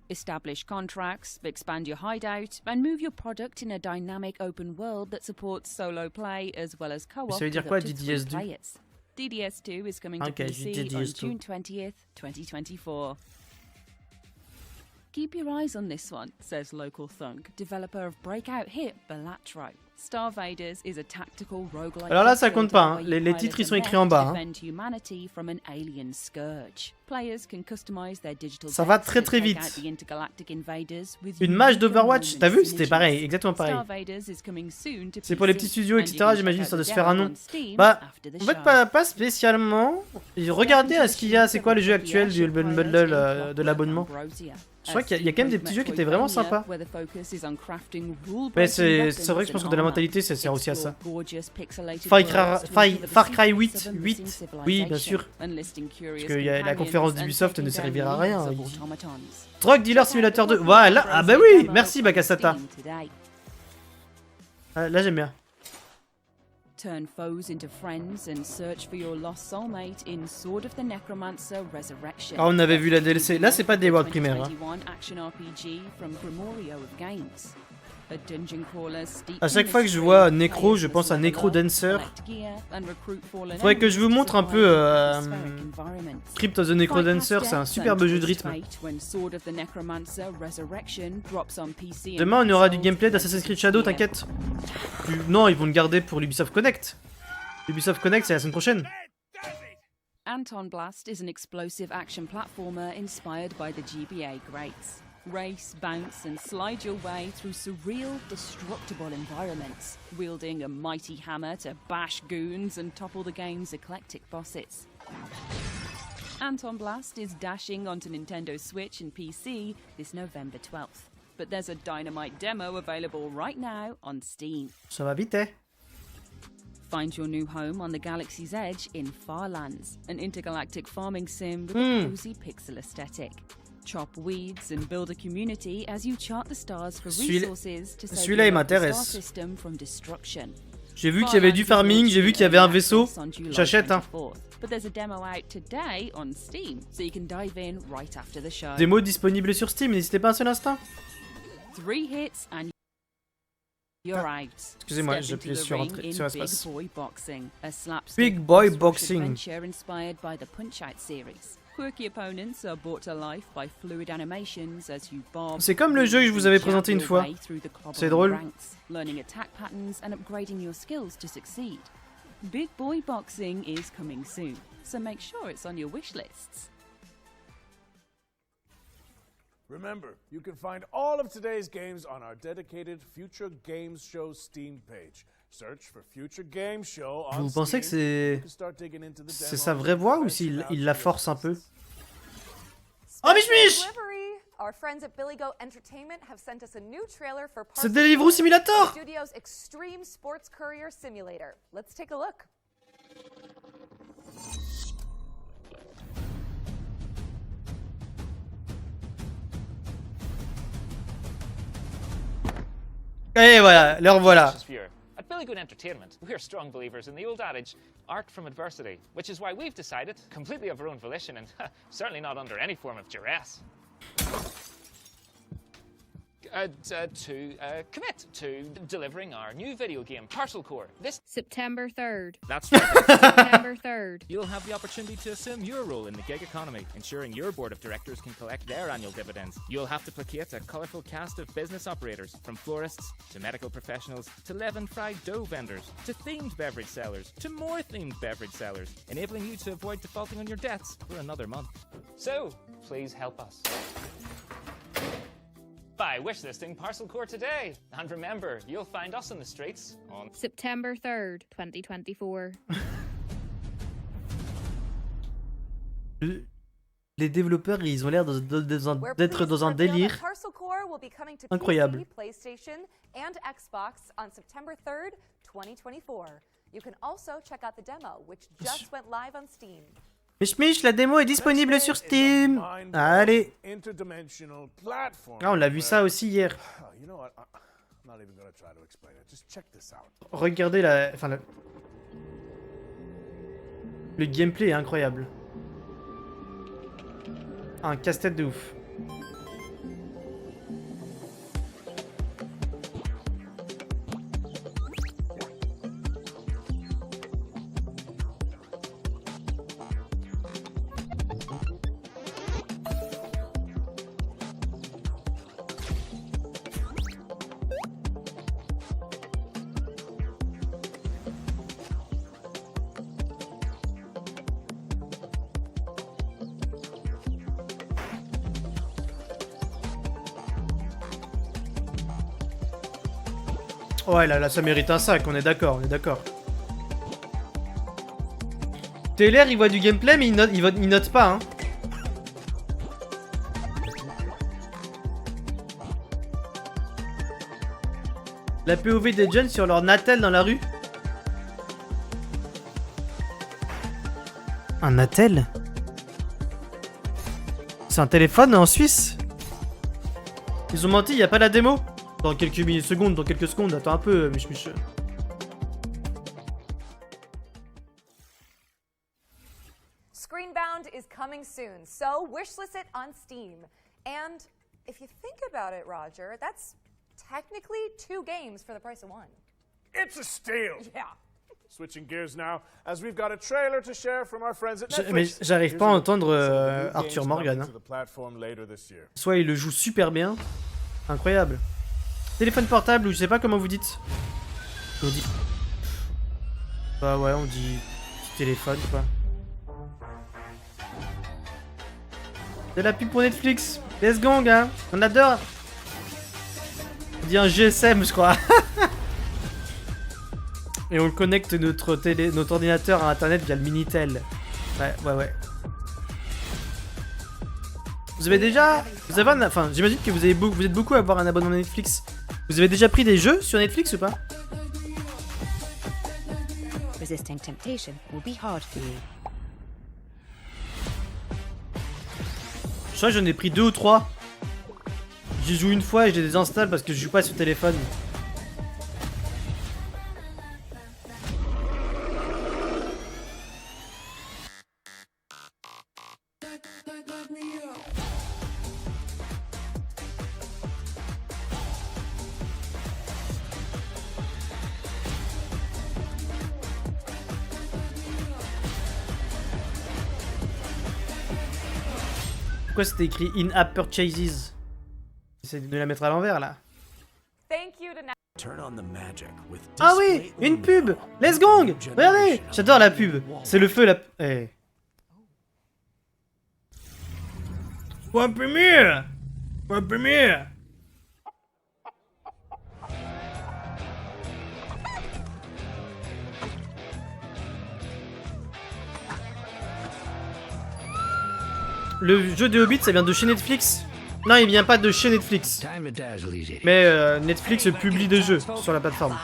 Establish contracts, expand your hideout, and move your product in a dynamic open world that supports solo play as well as co-op Ça veut dire with quoi, up to 3 DDS2? players. DDS2 is coming to Okay, PC on DDS2. June 20th, 2024. Keep your eyes on this one, says Local Thunk, developer of breakout hit Balatro. Star Vaders is a tactical roguelike. Alors là ça compte pas, hein. Les titres ils sont écrits en bas. Hein. Humanity from an alien scourge. Players can customize their digital Ça va decks très to très take vite. out the intergalactic invaders with Une mage unique d'Overwatch, t'as vu? moments C'était synergies. pareil, exactement pareil. Star Vaders is coming soon to C'est pour les PC, petits studios, and etc. you can J'imagine check ça out doit the se faire un demo nom. on Steam Bah, after the en fait show. pas spécialement. Regardez à ce qu'il y a, c'est quoi les jeux actuels du Humble Bundle de l'abonnement. Je crois qu'il y a quand même des petits jeux qui étaient vraiment sympas. Mais c'est vrai que je pense que de la mentalité ça sert aussi à ça. Far Cry 8, oui bien sûr. Parce que la conférence d'Ubisoft ne servira à rien. Drug Dealer Simulator 2, voilà. Ah bah oui, merci Bakasata. Là j'aime bien. Turn foes into friends and search for your lost soulmate in Sword of the Necromancer Resurrection. Ah on avait vu la DLC, là c'est pas des world primaires. Hein. Action RPG from Grimorio of Games. A dungeon crawler steeped À chaque fois que je vois Necro, je pense à Necro Dancer. Faudrait que je vous montre un peu Crypt of the Necro Dancer, c'est un superbe jeu de rythme. Demain on aura du gameplay d'Assassin's Creed Shadow, t'inquiète. Non, ils vont le garder pour l'Ubisoft Connect. L'Ubisoft Connect c'est la semaine prochaine. Anton Blast is an explosive action platformer inspired by the GBA greats. Race, bounce, and slide your way through surreal, destructible environments, wielding a mighty hammer to bash goons and topple the game's eclectic bosses. Anton Blast is dashing onto Nintendo Switch and PC this November 12th, but there's a dynamite demo available right now on Steam. Ça va vite, eh? Find your new home on the galaxy's edge in Farlands, an intergalactic farming sim with a cozy pixel aesthetic. Chop weeds and build a community as you chart the stars for resources to save Celui-là il your local star m'intéresse. system from destruction. J'ai vu qu'il y avait du farming, j'ai vu qu'il y avait un vaisseau. J'achète hein. But there's a demo out today on Steam, so you can dive in right after the show. Démo disponible sur Steam, n'hésitez pas un seul instant. 3 hits and you're out. Excusez-moi, Step j'appuie into the sur ring entrée, in sur Big espace. Boy Boxing, a slapstick Big Boy boss rush Boxing. adventure inspired by the Punch-Out series. Quirky opponents are brought to life by fluid animations as you bob. C'est comme le jeu que je vous avais présenté une fois. C'est drôle. Learning attack patterns and upgrading your skills to succeed. Big Boy Boxing is coming soon, so make sure it's on your wish lists. Remember, you can find all of today's games on our dedicated Future Games Show Steam page. Search for Future Games Show on Vous pensez que Steam. c'est sa vraie voix ou s'il la force un peu? Oh Mich Our friends at Billy Goat Entertainment have sent us a new trailer for C'est Deliveroo Simulator! Studio's Extreme Sports Courier Simulator. Let's take a look. Et voilà, leur voilà. really good entertainment. We're strong believers in the old adage, art from adversity, which is why we've decided, completely of our own volition and certainly not under any form of duress, to commit to delivering our new video game, Parcel Core. This September 3rd. That's right. September 3rd. You'll have the opportunity to assume your role in the gig economy, ensuring your board of directors can collect their annual dividends. You'll have to placate a colourful cast of business operators, from florists to medical professionals to leavened fried dough vendors to themed beverage sellers to more themed beverage sellers, enabling you to avoid defaulting on your debts for another month. So, please help us by wishlisting Parcel Core today. And remember, you'll find us in the streets on September 3rd, 2024. Les développeurs, ils ont l'air d'être dans un délire incroyable. PlayStation and Xbox on September 3rd, 2024. You can also check out the demo, which just went live on Steam. Mich, la démo est disponible sur Steam. Allez. Ah, on l'a vu ça aussi hier. Regardez le gameplay est incroyable. Un casse-tête de ouf. Ouais, là, ça mérite un sac, on est d'accord, Taylor, il voit du gameplay, mais il note pas, hein. La POV des jeunes sur leur Natel dans la rue. Un Natel? C'est un téléphone en Suisse? Ils ont menti, y a pas la démo? Dans quelques secondes, attends un peu, Mich. Screenbound is coming soon, so wishlist it on Steam. And if you think about it, Roger, that's technically 2 games for the price of 1. It's a steal! Yeah. Switching gears now, as we've got a trailer to share from our friends at Netflix. Mais j'arrive pas à entendre Arthur Morgan. Hein. Soit il le joue super bien, incroyable. Téléphone portable ou je sais pas comment vous dites. On dit. Bah ouais, on dit téléphone quoi. C'est la pub pour Netflix. Let's go, gars. On adore. On dit un GSM, je crois. Et on connecte notre ordinateur à internet via le Minitel. Ouais. Vous avez déjà... Enfin, j'imagine que vous êtes beaucoup à avoir un abonnement Netflix. Vous avez déjà pris des jeux sur Netflix ou pas? Resisting temptation will be hard for you. Je crois que j'en ai pris 2 ou 3. J'y joue une fois et je les désinstalle parce que je joue pas sur téléphone. Pourquoi c'était écrit in-app purchases? J'essaie de la mettre à l'envers là. Ah oui, une pub. Let's go. Regardez, j'adore la pub. C'est le feu la... Eh. One Premier. Le jeu de Hobbit, ça vient de chez Netflix? Non, il vient pas de chez Netflix. Mais Netflix publie des jeux sur la plateforme.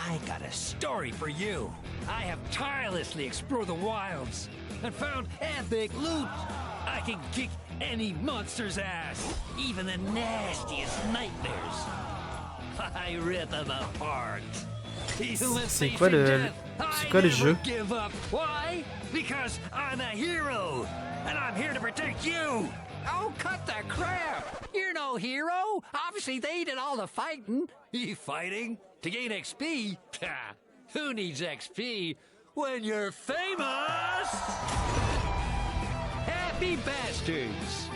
C'est quoi le jeu? Give up. Why? Because I'm a hero, and I'm here to protect you. Oh, cut the crap! You're no hero. Obviously, they did all the fighting. You fighting to gain XP? Pah, who needs XP when you're famous? Happy bastards.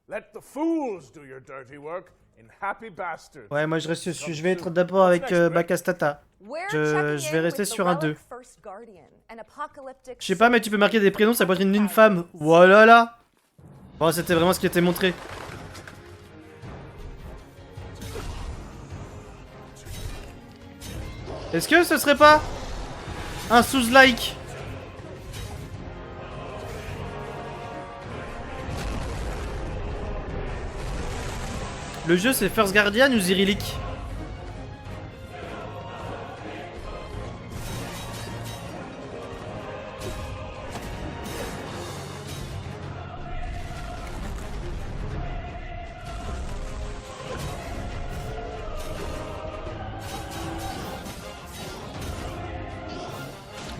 Let the fools do your dirty work in Happy Bastards. Ouais, moi je reste dessus. Je vais être d'abord avec Bakastata. Je vais rester sur un 2. Je sais pas, mais tu peux marquer des prénoms sur la poitrine d'une femme. Voilà là. Bon, c'était vraiment ce qui était montré. Est-ce que ce serait pas un sous-like? Le jeu c'est First Guardian ou Cyrillic?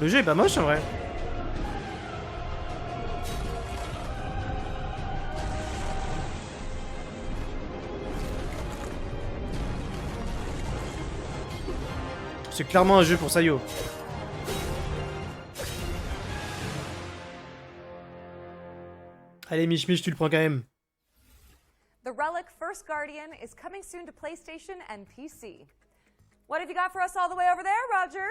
Le jeu est pas moche en vrai. C'est clairement un jeu pour Sayo. Allez, Mich Mich, tu le prends quand même. The Relic First Guardian is coming soon to PlayStation and PC. What have you got for us all the way over there, Roger?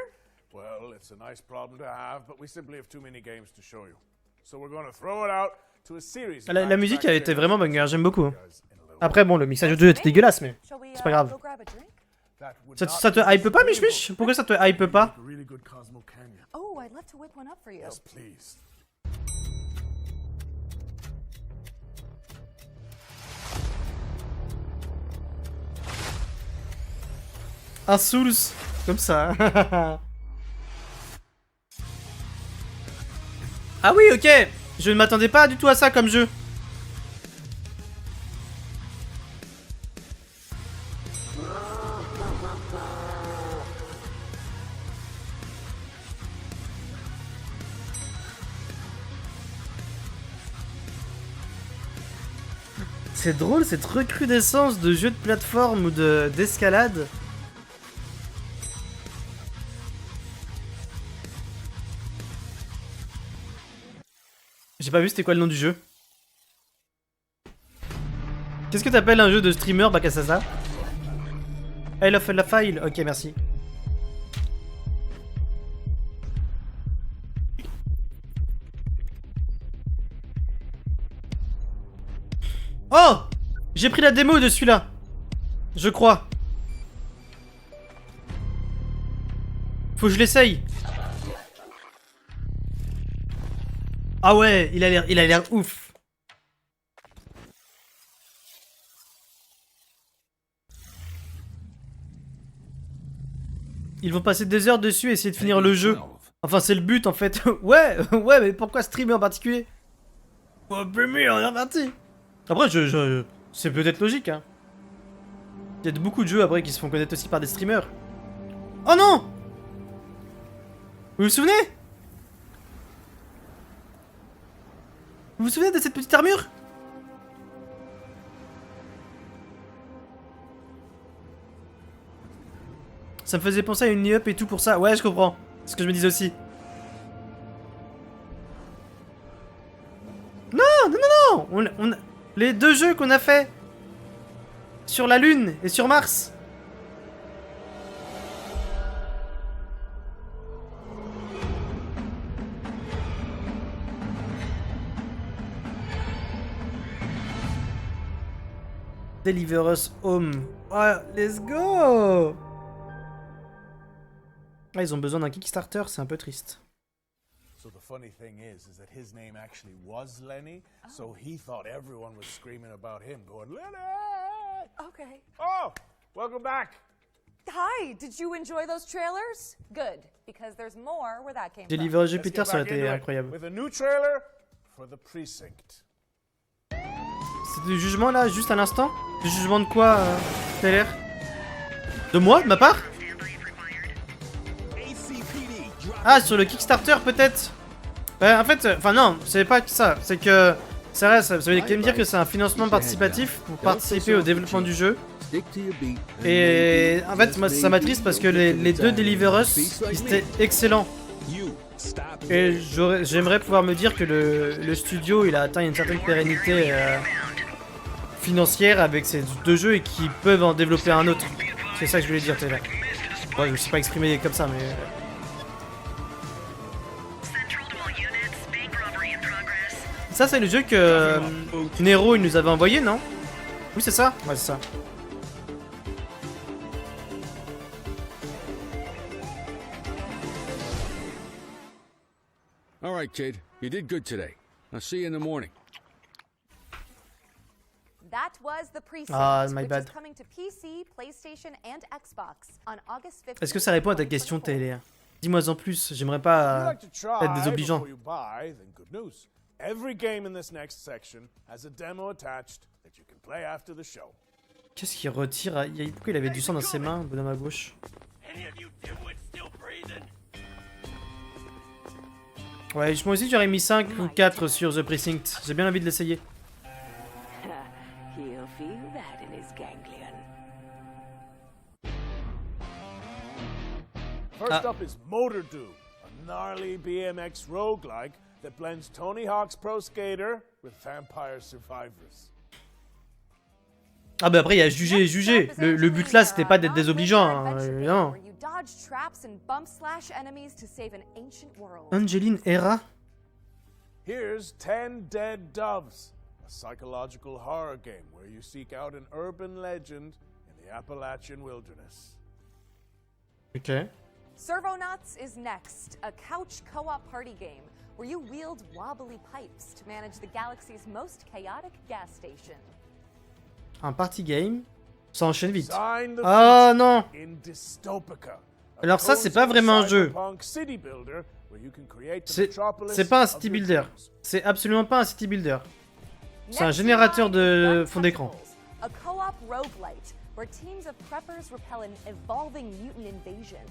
Well, it's a nice problem to have, but we simply have too many games to show you. So we're going to throw it out to a series. La musique elle était vraiment bonne, j'aime beaucoup. Hein. Après bon, le mixage audio était dégueulasse, mais c'est pas grave. Ça te hype pas, Mich Mich? Pourquoi ça te hype pas? Oh, I'd love to whip one up for you. Yes, please. Un Souls, comme ça. Ah oui, ok. Je ne m'attendais pas du tout à ça comme jeu. C'est drôle cette recrudescence de jeux de plateforme ou d'escalade. J'ai pas vu c'était quoi le nom du jeu. Qu'est-ce que t'appelles un jeu de streamer, Bakasasa? I love la file. Ok, merci. Oh! J'ai pris la démo de celui-là. Je crois. Faut que je l'essaye. Ah ouais, il a l'air ouf. Ils vont passer des heures dessus et essayer de finir le jeu. Enfin, c'est le but en fait. Ouais, mais pourquoi streamer en particulier? Oh, premier, on est reparti. Après, c'est peut-être logique, hein. Il y a beaucoup de jeux après qui se font connaître aussi par des streamers. Oh non! Vous vous souvenez? Vous vous souvenez de cette petite armure? Ça me faisait penser à une up et tout pour ça. Ouais, je comprends. C'est ce que je me disais aussi. Non! On a... Les deux jeux qu'on a fait sur la Lune et sur Mars. Deliver Us Home. Oh, let's go! Ah, ils ont besoin d'un Kickstarter, c'est un peu triste. So the funny thing is that his name actually was Lenny, so he thought everyone was screaming about him, going, Lenny! Okay. Oh, welcome back. Hi, did you enjoy those trailers? Good, because there's more where that came from. Deliver Jupiter, ça aurait été incroyable. With a new trailer for the precinct. C'est du jugement là, juste à l'instant? Du jugement de quoi, Taylor? De moi, de ma part? Ah, sur le Kickstarter peut-être? En fait, enfin non, c'est pas que ça, c'est que ça reste, ça veut me dire que c'est un financement participatif pour participer au développement du jeu. Et en fait, moi ça m'attriste parce que les deux Deliver Us, ils étaient excellents. Et j'aimerais pouvoir me dire que le studio il a atteint une certaine pérennité financière avec ces deux jeux et qu'ils peuvent en développer un autre. C'est ça que je voulais dire, Taylor. Ouais, je me suis pas exprimé comme ça, mais... Ça, c'est le jeu que Nero il nous avait envoyé, non? Oui, c'est ça? Ouais, c'est ça. All right, kid. You did good today. I'll see you in the morning. That was the precinct, my which bad. is coming to PC, PlayStation, and Xbox on August 15th. Est-ce que ça répond à ta question, Taylor? Dis-moi en plus, j'aimerais pas être désobligeant. Every game in this next section has a demo attached that you can play after the show. Qu'est-ce qu'il retire? Pourquoi il avait du sang dans ses mains, bonhomme à gauche? Ouais, moi aussi j'aurais mis 5 ou 4 sur The Precinct. J'ai bien envie de l'essayer. He'll feel that in his ganglion. First up is Motor Doom, a gnarly BMX roguelike that blends Tony Hawk's Pro Skater with Vampire Survivors. Ah bah après il y a juger et juger. Le but là c'était pas d'être désobligeant, hein, non. Angeline Hera. Here's 10 Dead Doves, a psychological horror game where you seek out an urban legend in the Appalachian wilderness. Ok. Servonauts is next, a couch co-op party game where you wield wobbly pipes to manage the galaxy's most chaotic gas station. Un party game, ça enchaîne vite. Ah non! Alors ça c'est pas vraiment un jeu. C'est pas un city builder. C'est absolument pas un city builder. C'est un générateur de fond d'écran. A co-op roguelite where teams of preppers repel an evolving mutant invasion.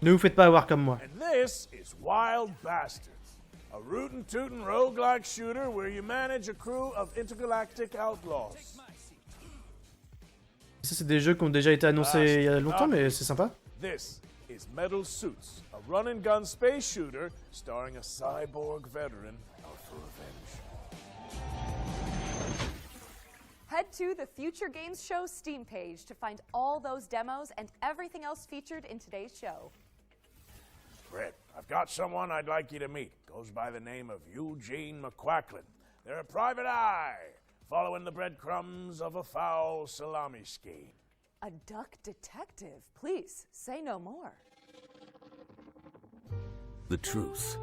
Ne vous faites pas avoir comme moi. And this is Wild Bastards, a rootin' tootin' roguelike shooter where you manage a crew of intergalactic outlaws. Ça c'est des jeux qui ont déjà été annoncés il y a longtemps, mais c'est sympa. This is Metal Suits, a run and gun space shooter starring a cyborg veteran out for revenge. Head to the Future Games Show Steam page to find all those demos and everything else featured in today's show. Brett, I've got someone I'd like you to meet. Goes by the name of Eugene McQuacklin. They're a private eye, following the breadcrumbs of a foul salami scheme. A duck detective. Please, say no more. The truth.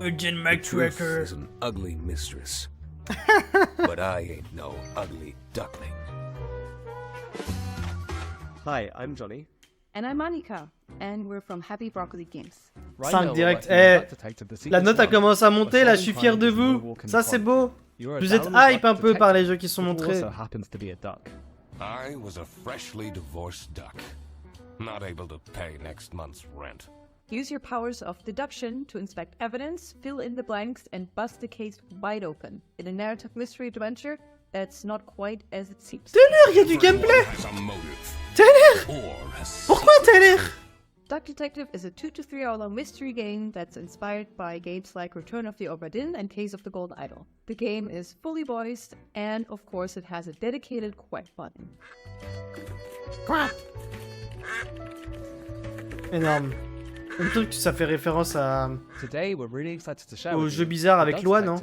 Eugene The truth McQuacker. is an ugly mistress. But I ain't no ugly duckling. Hi, I'm Johnny. And I'm Monica, and we're from Happy Broccoli Games. 5 direct. Eh, la note a commencé à monter là, je suis fier de vous. Ça c'est beau. Vous êtes hype un peu par les jeux qui sont montrés. I was a freshly divorced duck, not able to pay next month's rent. Use your powers of deduction to inspect evidence, fill in the blanks, and bust the case wide open in a narrative mystery adventure that's not quite as it seems. Taylor, il y a du gameplay. Taylor, pourquoi Taylor? Duck Detective is a 2 to 3 hour long mystery game that's inspired by games like Return of the Obra Dinn and Case of the Golden Idol. The game is fully voiced, and of course it has a dedicated quack button. Quack. Énorme. Le truc, ça fait référence à... au jeu bizarre avec Loi, non?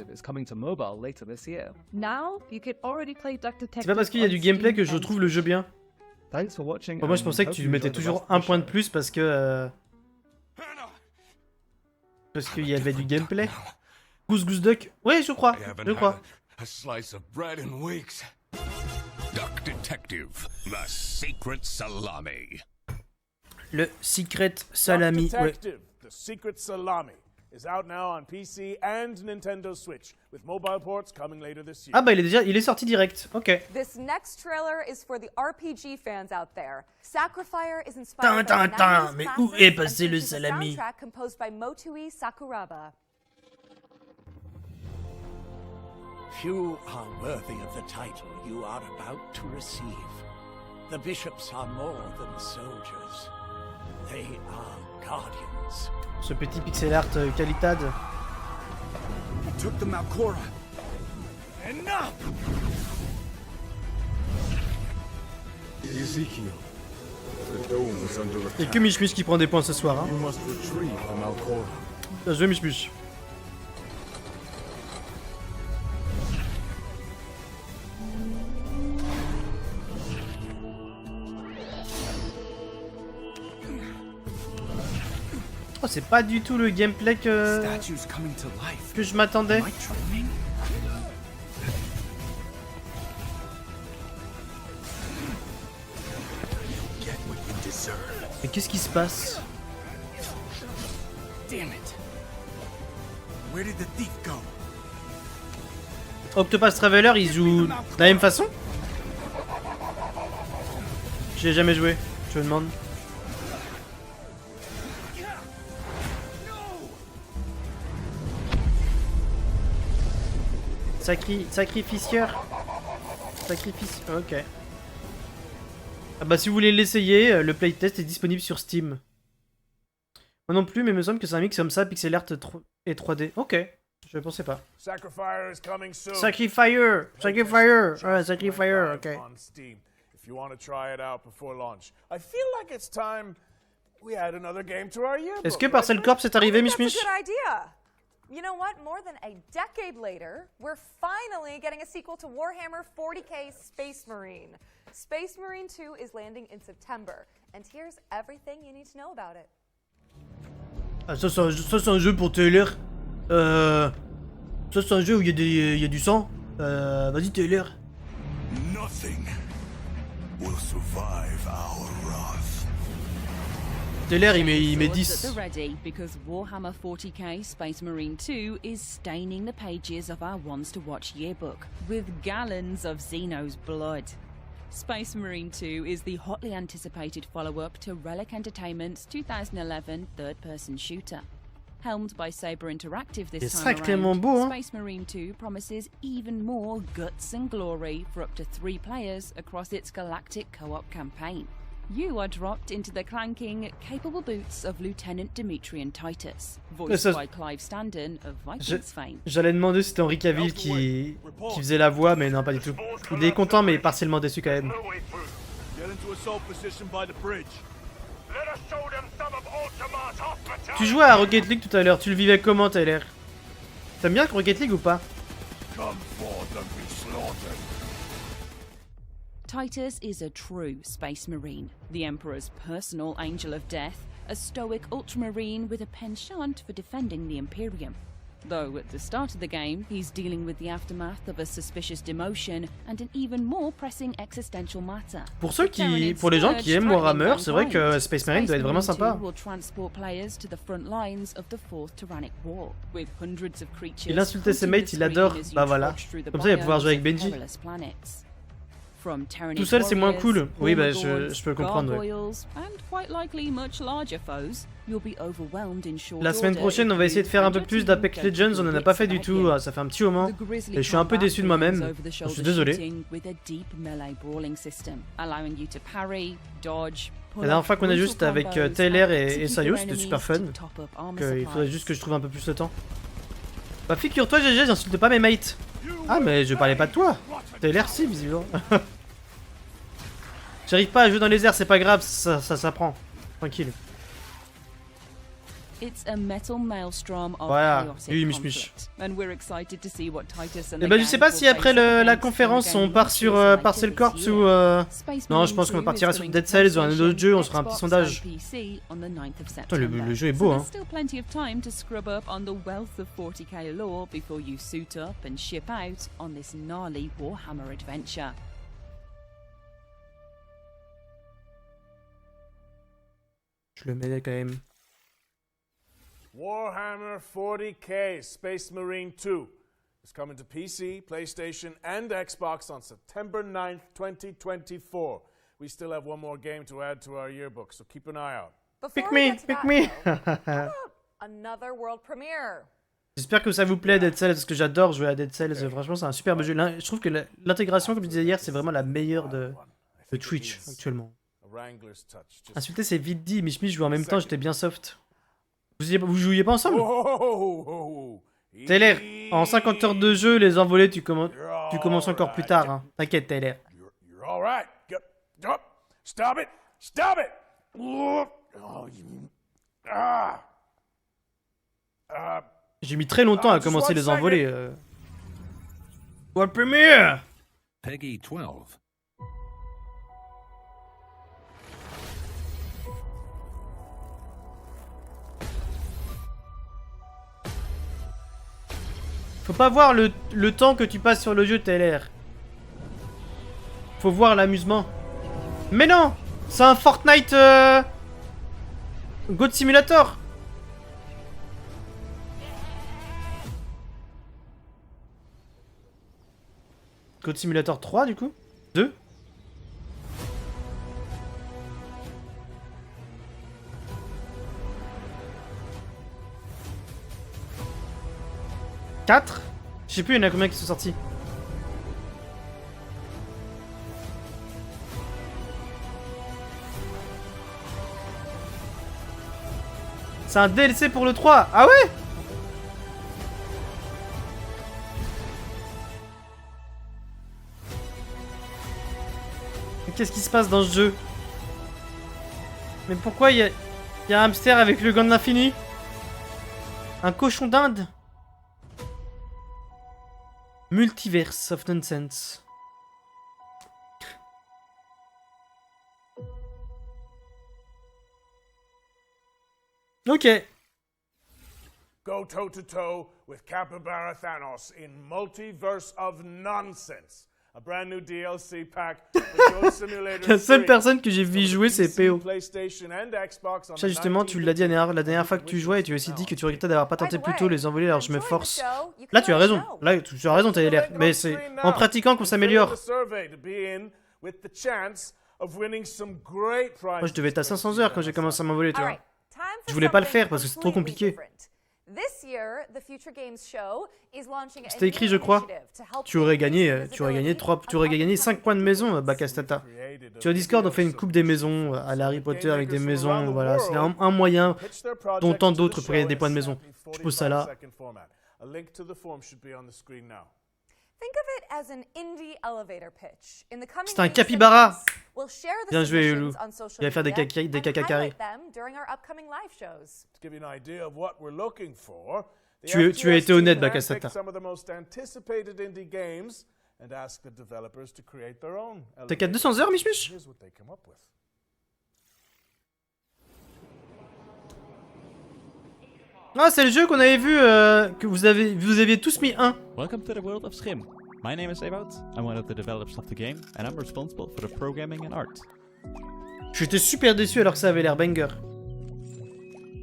Now, you can already play Duck Detective. C'est pas parce qu'il y a du gameplay que je trouve le jeu bien. Thanks for watching. Moi je pensais que tu mettais toujours un point de plus parce que... parce qu'il y avait du gameplay. Goose Goose Duck. Oui, je crois. Je crois. A slice of bread in weeks. Duck Detective, the secret salami. Le Secret Salami. Duck Detective, the Secret Salami. is out now on PC and Nintendo Switch, with mobile ports coming later this year. Ah bah il est sorti direct. Ok. This next trailer is for the RPG fans out there. Sacrifier is inspired by the 90s Mais classics où est and passé le features a salami? soundtrack composed by Motoi Sakuraba. Few are worthy of the title you are about to receive. The bishops are more than soldiers. They are guardians. Ce petit pixel art qualitad. He took the Malcora. Enough! Ezekiel. The dome is under Et attack. que Mich qui prend des points ce soir. Hein. You must retrieve the Malcora. Bien joué Mich. Oh, c'est pas du tout le gameplay que je m'attendais. Mais qu'est-ce qui se passe? Damn it. Where did the thief go? Octopath Traveler, il joue de la même façon? J'ai jamais joué, je me demande. Sacrificieur. Sacrifice. Ok. Ah bah si vous voulez l'essayer, le playtest est disponible sur Steam. Moi non plus, mais il me semble que c'est un mix comme ça, pixel art et 3D. Ok. Je pensais pas. Sacrifier is coming soon. Sacrifier. Ouais, Sacrifier, ok. On Steam, if you want to try it out before launch. I feel like it's time we add another game to our yearbook. Est-ce que Parcel Corp c'est arrivé, Mich? That's a good idea. You know what? More than a decade later, we're finally getting a sequel to Warhammer 40k Space Marine. Space Marine 2 is landing in September, and here's everything you need to know about it. Ah, ça c'est un jeu pour Taylor. Ça c'est un jeu où il y a du sang. Vas-y Taylor. Nothing will survive our wrath. Taylor il met Swords 10. at the ready, because Warhammer 40k Space Marine 2 is staining the pages of our Ones to Watch yearbook with gallons of Xeno's blood. Space Marine 2 is the hotly anticipated follow-up to Relic Entertainment's 2011 third-person shooter. Helmed by Saber Interactive this C'est time sacrément around, beau, hein. Space Marine 2 promises even more guts and glory for up to 3 players across its galactic co-op campaign. You are dropped into the clanking, capable boots of Lieutenant Demetrian Titus, voiced ça- by Clive Standen of Vikings fame. J'allais demander si c'était Henry Cavill qui faisait la voix, mais non, pas du tout. Il est content, mais partiellement déçu quand même. Get into assault position by the bridge. Let us show them some of Ultima's hospitality. Tu jouais à Rocket League tout à l'heure, tu le vivais comment Taylor? T'aimes bien Rocket League ou pas? Come forth and be slaughtered. Titus is a true space marine, the Emperor's personal angel of death, a stoic ultramarine with a penchant for defending the Imperium. Though at the start of the game, he's dealing with the aftermath of a suspicious demotion and an even more pressing existential matter. Pour les gens qui aiment Warhammer, c'est vrai que Space Marine doit être vraiment sympa. Will transport players to the front lines of the Fourth Tyrannic War, with hundreds of creatures. Il insultait ses mates, il adore. Bah voilà. Comme ça, il va pouvoir jouer avec Benji. Tout seul, c'est moins cool. Oui, bah je peux le comprendre. Ouais. La semaine prochaine, on va essayer de faire un peu plus d'Apex Legends. On en a pas fait du tout. Ça fait un petit moment. Et je suis un peu déçu de moi-même. Je suis désolé. La dernière fois qu'on a juste avec Taylor et Sayo, c'était super fun. Il faudrait juste que je trouve un peu plus de temps. Bah figure-toi GG, j'insulte pas mes mates. Ah mais je parlais pas de toi. Taylor si visiblement. J'arrive pas à jouer dans les airs, c'est pas grave, ça s'apprend. Tranquille. Voilà, oui, Mich. Et bah je sais pas si après la conférence on part sur Parcel Corps ou... Non, je pense qu'on partira sur Dead Cells ou un autre jeu, on se fera un petit sondage. Putain, le jeu est beau, hein. Je le mets quand même. Warhammer 40k Space Marine 2 is coming to PC, PlayStation, and Xbox on September 9th, 2024. We still have one more game to add to our yearbook, so keep an eye out. Pick me. Another world premiere. J'espère que ça vous plaît Dead Cells, parce que j'adore jouer à Dead Cells. Franchement, c'est un superbe jeu. Je trouve que l'intégration, comme je disais hier, c'est vraiment la meilleure de Twitch actuellement. Insulter, c'est vite dit. Mich jouait en même temps, j'étais bien soft. Vous jouiez pas ensemble? Taylor, en 50 heures de jeu, les envolées, tu commences encore plus tard. Hein. T'inquiète, Taylor. You're all right. Stop it. Stop it. J'ai mis très longtemps à commencer les envolées. World Premiere. Peggy 12. Faut pas voir le temps que tu passes sur le jeu, Taylor. Faut voir l'amusement. Mais non, c'est un Fortnite Goat Simulator. Goat Simulator 3 du coup 2 4. Je sais plus, il y en a combien qui sont sortis. C'est un DLC pour le 3. Ah ouais? Qu'est-ce qui se passe dans ce jeu? Mais pourquoi il y a un hamster avec le gant de l'infini? Un cochon d'Inde? Multiverse of Nonsense. Ok. Go toe to toe with Capybara Thanos in Multiverse of Nonsense. A brand new DLC pack for Goat Simulator. La seule personne que j'ai vu y jouer, c'est PO. PlayStation and Xbox on Ça justement, tu l'as dit la dernière fois que tu jouais et tu as aussi dit que tu regrettais d'avoir pas tenté plus tôt les envolées, alors je me force. Là tu as raison, t'as l'air. Mais c'est en pratiquant qu'on s'améliore. Moi je devais être à 500 heures quand j'ai commencé à m'envoler, tu vois. Je voulais pas le faire parce que c'est trop compliqué. C'était écrit, je crois. Tu aurais gagné 5 points de maison, Bakastata. Sur Discord, on fait une coupe des maisons à la Harry Potter avec des maisons, voilà. C'est un moyen dont tant d'autres pour gagner des points de maison. Je pose ça là. C'est un capybara. Bien joué, Ulu. Il va faire des caca carrés. Tu as été honnête, Bakastata. T'as qu'à 200 heures, Mich? Ah, c'est le jeu qu'on avait vu, que vous aviez tous mis 1. Welcome to the world of Scrim. My name is Ewout. I'm one of the developers of the game, and I'm responsible for the programming and art. J'étais super déçu alors que ça avait l'air banger.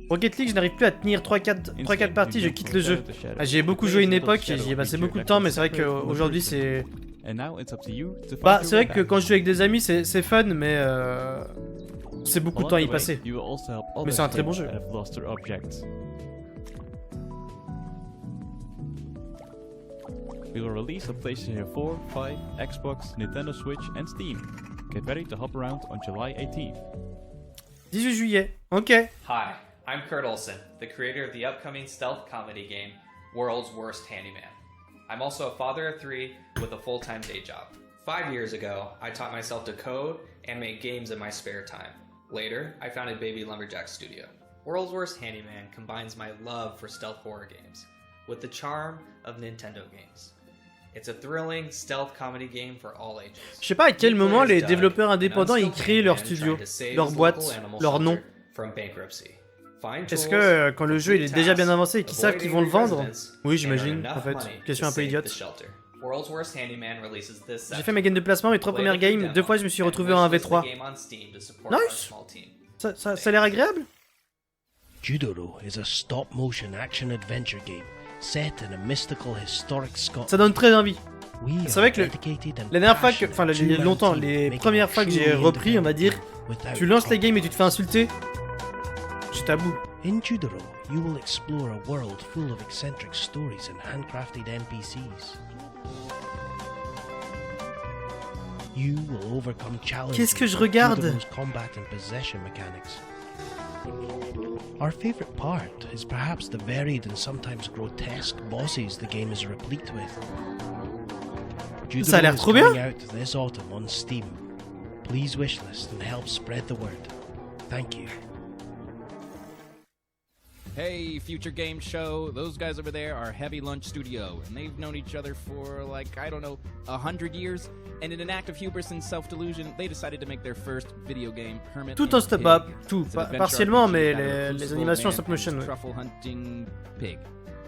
Rocket League, je n'arrive plus à tenir 3-4 parties, je quitte le jeu. Ah, j'ai beaucoup joué une époque et j'y ai passé beaucoup de temps, mais c'est vrai qu'aujourd'hui c'est... Bah, c'est vrai que quand je joue avec des amis, c'est fun, mais c'est beaucoup de temps à y passer. Mais c'est un très bon jeu. We will release on PlayStation 4, 5, Xbox, Nintendo Switch and Steam. Get ready to hop around on July 18th. 18 juillet, ok. Hi, I'm Kurt Olson, the creator of the upcoming stealth comedy game, World's Worst Handyman. I'm also a father of 3 with a full-time day job. 5 years ago, I taught myself to code and make games in my spare time. Later, I founded Baby Lumberjack Studio. World's Worst Handyman combines my love for stealth horror games with the charm of Nintendo games. It's a thrilling stealth comedy game for all ages. Je sais pas à quel moment les développeurs indépendants ils créent leur studio, leur boîte, leur nom. Est-ce que quand le jeu il est déjà bien avancé et qu'ils savent qu'ils vont le vendre? Oui, j'imagine, en fait. Question un peu idiote. J'ai fait mes games de placement, mes 3 premières games, 2 fois je me suis retrouvé en 1v3. Nice! Ça a l'air agréable? Judoro is a stop-motion action-adventure game set in a mystical historic Scotland. Ça donne très envie. We C'est vrai que are dedicated and la dernière fois que, passionate enfin il y a two-man longtemps, team les making premières fois que j'ai truly repris, on va dire, without tu lances les conflict. games et tu te fais insulter, je t'avoue. In Judoro, you will explore a world full of eccentric stories and handcrafted NPCs. You will overcome challenges. Qu'est-ce que je with regarde? Judoro's combat and possession mechanics. Our favorite part is perhaps the varied and sometimes grotesque bosses the game is replete with. Ça a Judoro l'air is trop bien. coming out this autumn on Steam. Please wishlist and help spread the word. Thank you. Hey, Future Game Show. Those guys over there are Heavy Lunch Studio, and they've known each other for, like, I don't know, 100 years. And in an act of hubris and self-delusion, they decided to make their first video game, Hermit Tout and en stop Pig. up, tout, It's an adventure partiellement, RPG mais about a les reclusive animations old stop man motion, who's ouais. truffle hunting pig.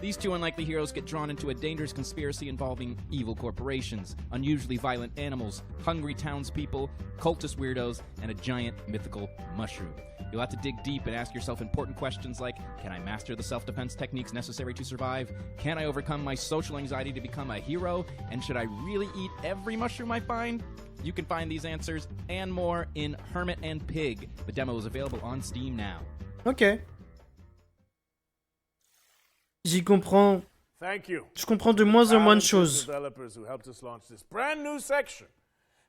These two unlikely heroes get drawn into a dangerous conspiracy involving evil corporations, unusually violent animals, hungry townspeople, cultist weirdos, and a giant mythical mushroom. You'll have to dig deep and ask yourself important questions like, can I master the self-defense techniques necessary to survive? Can I overcome my social anxiety to become a hero? And should I really eat every mushroom I find? You can find these answers and more in Hermit and Pig. The demo is available on Steam now. Ok. J'y comprends. Thank you. Je comprends de moins en moins de Talented choses. Developers who helped us launch this brand new section.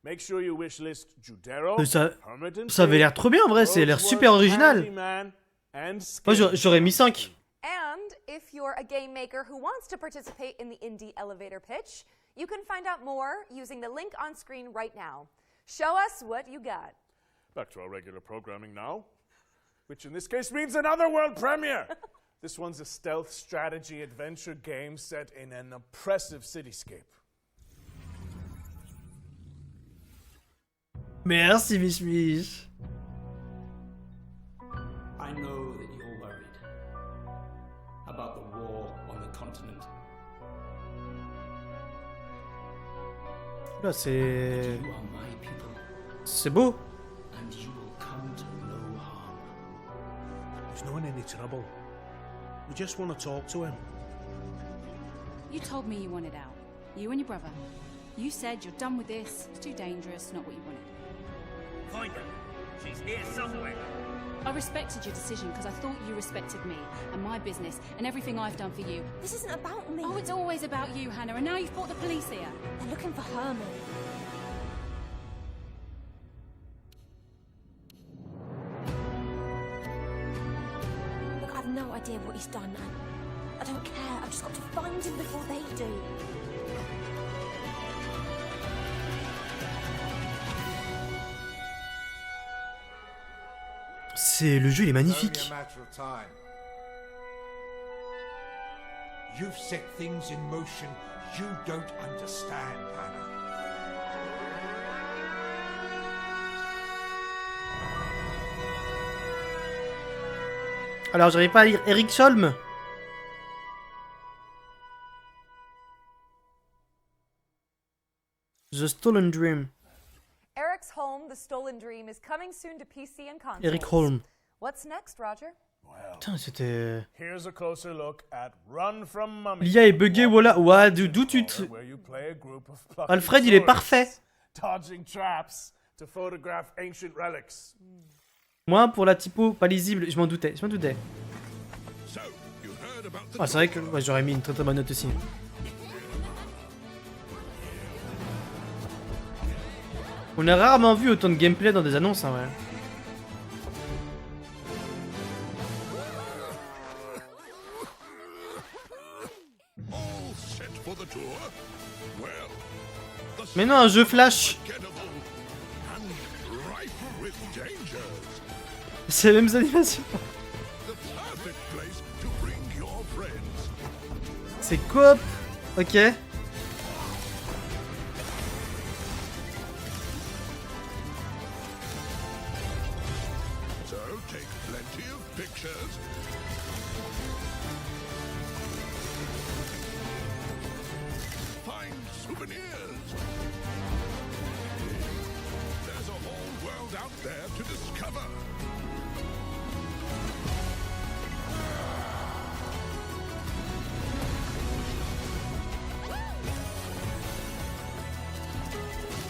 Make sure you wishlist Judero, Ça Hermit and avait Pig, l'air trop bien en vrai, ça a l'air super original. Handyman, and Moi j'aurais mis 5. And if you're a game maker who wants to participate in the indie elevator pitch, you can find out more using the link on screen right now. Show us what you got. Back to our regular programming now, which in this case means another world premiere. This one's a stealth strategy adventure game set in an oppressive cityscape. Merci Mich Mich. I know that you're worried about the war on the continent. Là c'est... You are my people, C'est beau. and you will come to no harm. He's not in any trouble. We just want to talk to him. You told me you wanted out. You and your brother. You said you're done with this. It's too dangerous, not what you wanted. Find her. She's here somewhere. I respected your decision because I thought you respected me and my business and everything I've done for you. This isn't about me. Oh, it's always about you, Hannah, and now you've brought the police here. They're looking for Herman. Look, I've no idea what he's done, and I don't care. I've just got to find him before they do. C'est le jeu, il est magnifique. You've set things in motion you don't understand, Hannah. Alors j'arrive pas à lire Eric Solm. The Stolen Dream. Eric's Home, The Stolen Dream, is coming soon to PC and consoles. Eric Holm. What's next, Roger? Putain, c'était... Here's a closer look at Run from Mummy. L'IA est buggée, voilà. Ouais, d'où tu te... Where you play a group of plucky Alfred, il est parfait. dodging traps to photograph ancient relics. Moi, pour la typo pas lisible, je m'en doutais, Ah, c'est vrai que ouais, j'aurais mis une très bonne note aussi. On a rarement vu autant de gameplay dans des annonces, hein, ouais. Mais non, un jeu flash. C'est les mêmes animations. C'est coop. Ok. So take plenty of pictures. Find souvenirs. There's a whole world out there to discover.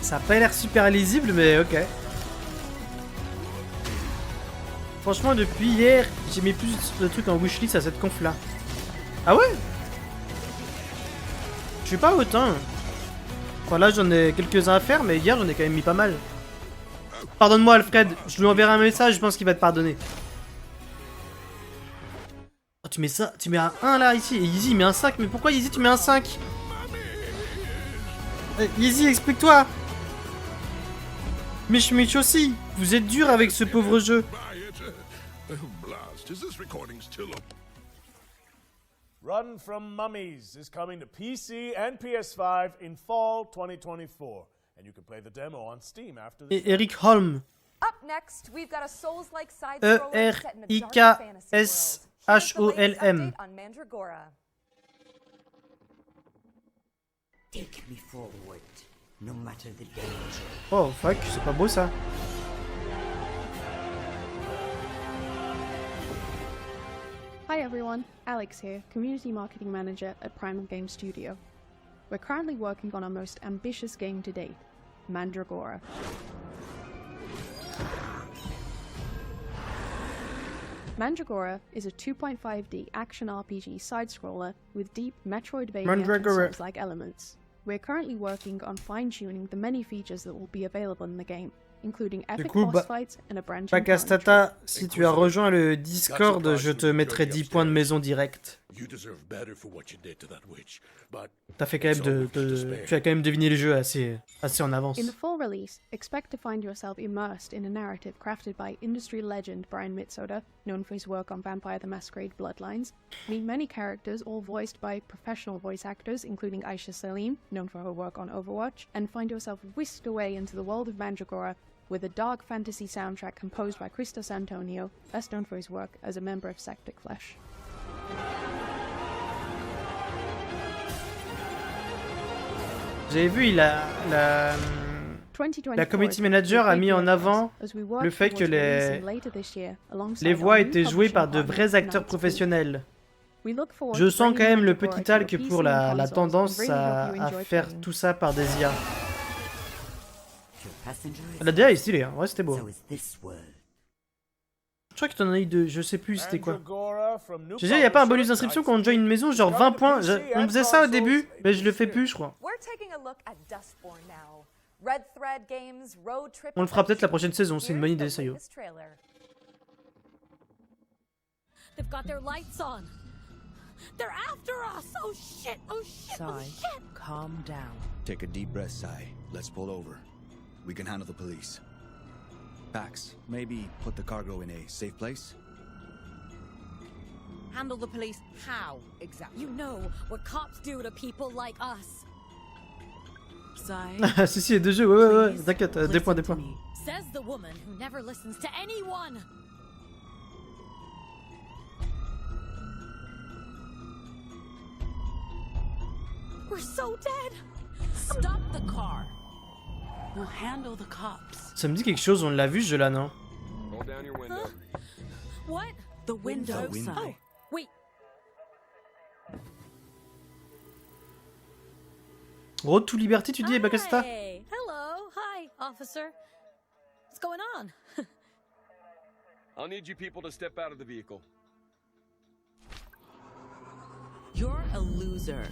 Ça a pas l'air super lisible, mais ok. Franchement, depuis hier, j'ai mis plus de trucs en wishlist à cette conf là. Ah ouais? Je suis pas autant. Enfin là, j'en ai quelques-uns à faire, mais hier, j'en ai quand même mis pas mal. Pardonne-moi, Alfred. Je lui enverrai un message, je pense qu'il va te pardonner. Oh, tu mets ça, tu mets un 1 là, ici. Et Yeezy, il met un 5. Mais pourquoi Yeezy, tu mets un 5? Yeezy, explique-toi. Mich Mich aussi. Vous êtes dur avec ce pauvre jeu. Run from Mummies is coming to PC and PS5 in fall 2024, and you can play the demo on Steam after this. Et Eric Holm. Up next, we've got a Souls-like side scroller set in a dark fantasy world. Here's the latest ERIKSHOLM. update on Mandragora. Take me forward, no matter the danger. Oh fuck, c'est pas beau ça. Hi everyone, Alex here, Community Marketing Manager at Primal Game Studio. We're currently working on our most ambitious game to date, Mandragora. Mandragora is a 2.5D action RPG side-scroller with deep Metroidvania and Souls-like elements. We're currently working on fine-tuning the many features that will be available in the game, including epic boss fights and a branching Bakastata, si tu as rejoint le Discord, je te mettrai 10 points de maison direct. T'as fait quand même tu as quand même deviné le jeu assez en avance. In the full release, expect to find yourself immersed in a narrative crafted by industry legend Brian Mitsoda, known for his work on Vampire the Masquerade Bloodlines. Meet many characters, all voiced by professional voice actors, including Aisha Salim, known for her work on Overwatch, and find yourself whisked away into the world of Mandragora with a dark fantasy soundtrack composed by Christos Antonio, best known for his work as a member of Sectic Flesh. J'avais vu, la community manager a mis en avant le fait que les voix étaient jouées par de vrais acteurs professionnels. Je sens quand même le petit Alc pour la tendance à faire tout ça par des IA. La DA est stylée, hein. Ouais, c'était beau. Je crois que t'en as eu deux, je sais plus c'était quoi. J'ai dit, y a pas un bonus d'inscription quand on join une maison, genre 20 points. On faisait ça au début, mais je le fais plus, je crois. On le fera peut-être la prochaine saison, c'est une bonne idée, ça y est. They've got their lights on. They're after us. Oh shit. Oh shit. Oh shit. Calm down. Take a deep breath, Sai. Let's pull over. We can handle the police. Pax, maybe put the cargo in a safe place? Handle the police how, exactly? You know what cops do to people like us. Ah, si, les deux jeux, ouais, t'inquiète, des points. Says the woman who never listens to anyone. We're so dead. Stop the car. We'll handle the cops. Ça me dit quelque chose, on l'a vu ce jeu là, non? Huh? What? The window side. Oh, wait. Road to Liberty, tu dis, Bakasta? Hey, hello, hi, officer. What's going on? I'll need you people to step out of the vehicle. You're a loser.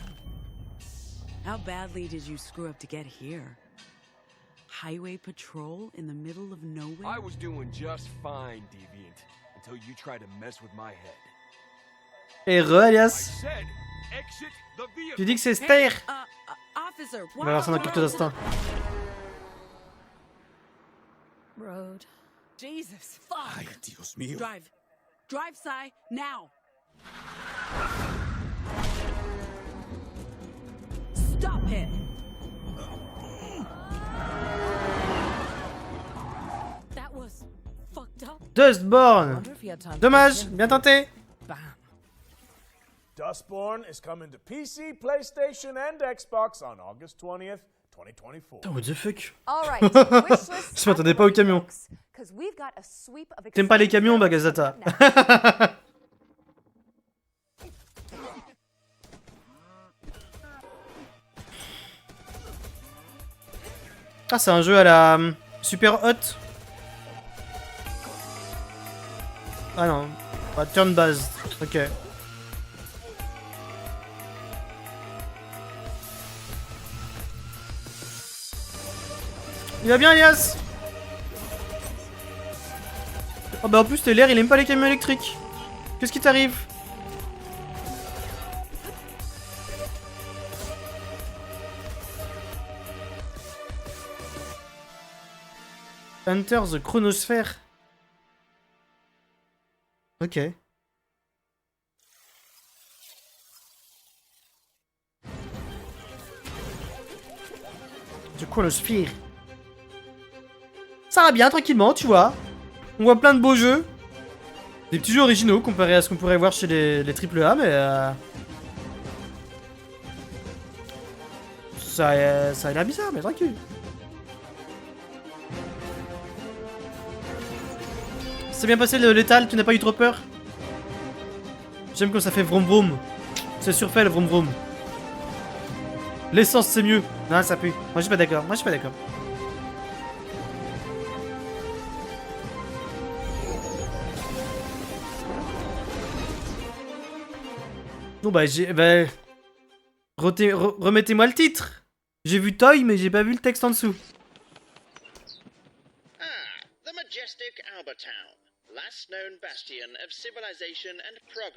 How badly did you screw up to get here? Highway patrol in the middle of nowhere? I was doing just fine, Deviant, until you tried to mess with my head. Et alias. Tu dis que c'est Stair. On va voir ça dans quelques instants. Road. Jesus, fuck. Ay, Dios mío. Drive, Sai, now. Stop it. That was fucked up. Dustborn. Dommage, bien tenté. Dustborn is coming to PC, PlayStation, and Xbox on August 20th, 2024. Oh, what the fuck? All right, wishlist. Je m'attendais pas au camion. T'aimes pas les camions, Bagazata? Ah, c'est un jeu à la Super Hot. Ah non, pas turn based. Ok. Il va bien, Elias? Oh bah en plus, l'air, il aime pas les camions électriques. Qu'est-ce qui t'arrive? Enter the Chronosphere. Ok. The Chronosphere. Ça va bien, tranquillement, tu vois. On voit plein de beaux jeux. Des petits jeux originaux comparé à ce qu'on pourrait voir chez les AAA, mais... Ça a l'air bizarre, mais tranquille. C'est bien passé le létal, tu n'as pas eu trop peur? J'aime quand ça fait vroom vroom. C'est surfait le vroom vroom. L'essence c'est mieux. Non, ça pue. Moi je suis pas d'accord, moi je suis pas d'accord. Bon bah j'ai... Bah... Remettez-moi le titre. J'ai vu Toy mais j'ai pas vu le texte en dessous.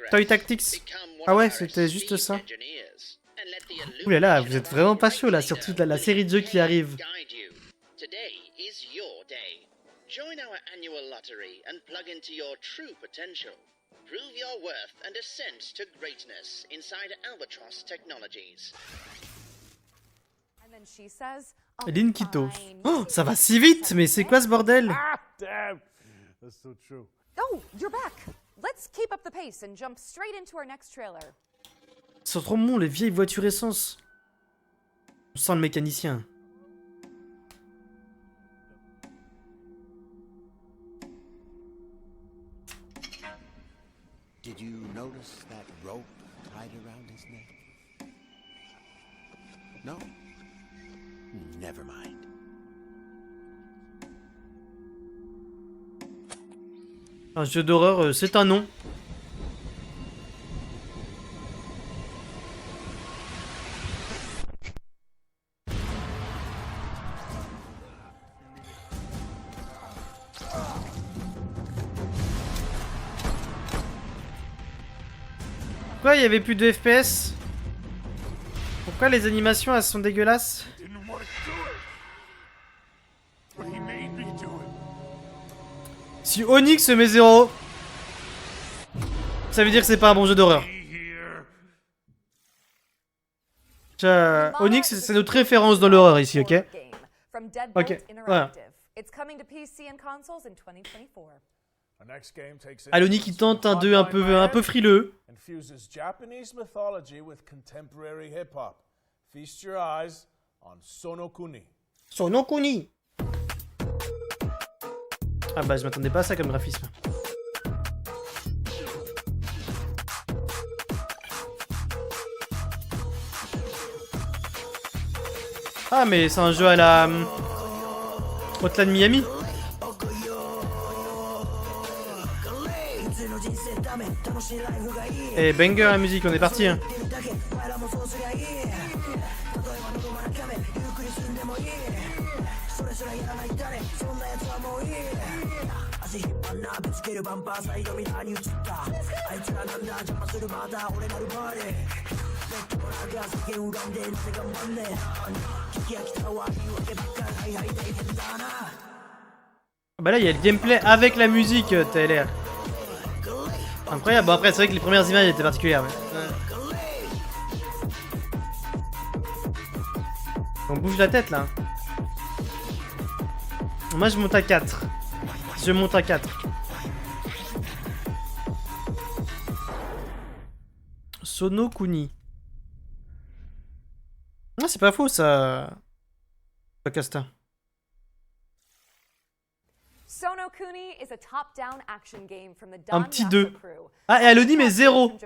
Toy Tactics. Ah ouais, c'était juste ça. Ouh là là, vous êtes vraiment pas chaud là sur toute la série de jeux qui arrive. Join our annual lottery and plug into your true potential. Prove your worth and ascent to greatness inside Albatross Technologies. And then she says, Linkito. Oh, ça va si vite, mais c'est quoi ce bordel? Ah, damn. That's so true. Oh, you're back. Let's keep up the pace and jump straight into our next trailer. Ils sont trop bons, les vieilles voitures essence. On sent le mécanicien. Did you notice that rope tied around his neck? No? Never mind. Un jeu d'horreur, c'est un nom. Pourquoi il y avait plus de FPS? Pourquoi les animations elles sont dégueulasses? Si Onyx met 0, ça veut dire que c'est pas un bon jeu d'horreur. Onyx c'est notre référence dans l'horreur ici, ok? Ok, voilà. Aloni qui tente un 2 un peu frileux. Infuses Japanese mythology with contemporary hip hop. Feast your eyes on Sonokuni. Sonokuni. Ah bah je m'attendais pas à ça comme graphisme. Ah mais c'est un jeu à la Hotline Miami. Et banger la musique, on est parti hein. Bah là il y a le gameplay avec la musique, t'as l'air. Incroyable, bon après c'est vrai que les premières images étaient particulières. Mais... On bouge la tête là. Moi je monte à 4. Je monte à 4. Sonokuni. Ah c'est pas faux ça. Casta. Un petit 2. Ah, et Aloni met 0.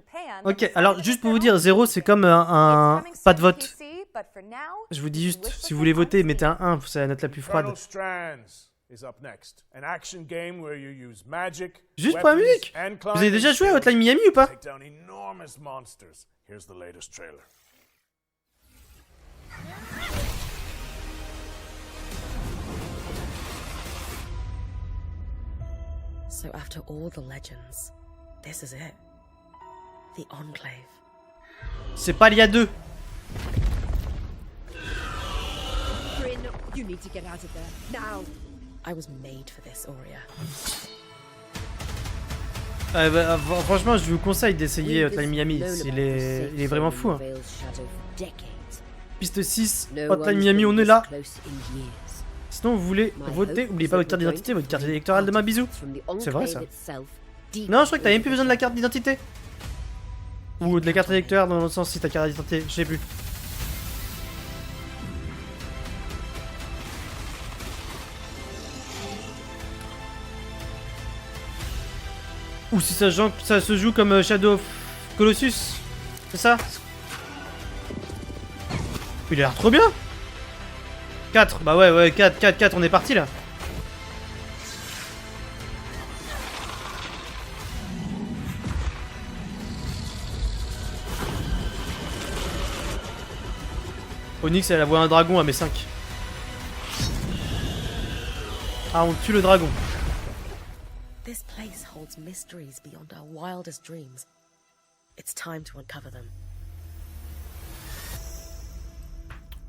Ok, alors juste pour vous dire, 0 c'est comme un pas de vote. but for now, Je vous dis juste, si vous voulez voter, mettez un 1, c'est la note la plus froide. Eternal Strands is up next. An action game where you use magic, Juste pour la weapons, musique. and Vous avez déjà joué à Hotline Miami ou pas? take down enormous monsters. Here's the latest trailer. So after all the legends, this is it. The Enclave. C'est pas l'IA 2. Bryn, you need to get out of there. Now! I was made for this, Aurea. Franchement, je vous conseille d'essayer Hotline Miami. Il est vraiment fou. Hein. Piste 6, Hotline Miami, on est là. Sinon, vous voulez voter, n'oubliez pas votre carte d'identité, votre carte électorale de ma bisou. C'est vrai ça. Non, je crois que t'as même plus besoin de la carte d'identité. Ou de la carte électorale dans l'autre sens si t'as carte d'identité, je sais plus. Ou si ça se joue comme Shadow of Colossus. C'est ça? Il a l'air trop bien. 4, bah ouais, 4, on est parti là. Onyx, elle a voix un dragon à mes 5. Ah, on tue le dragon. This place holds mysteries beyond our wildest dreams. It's time to uncover them.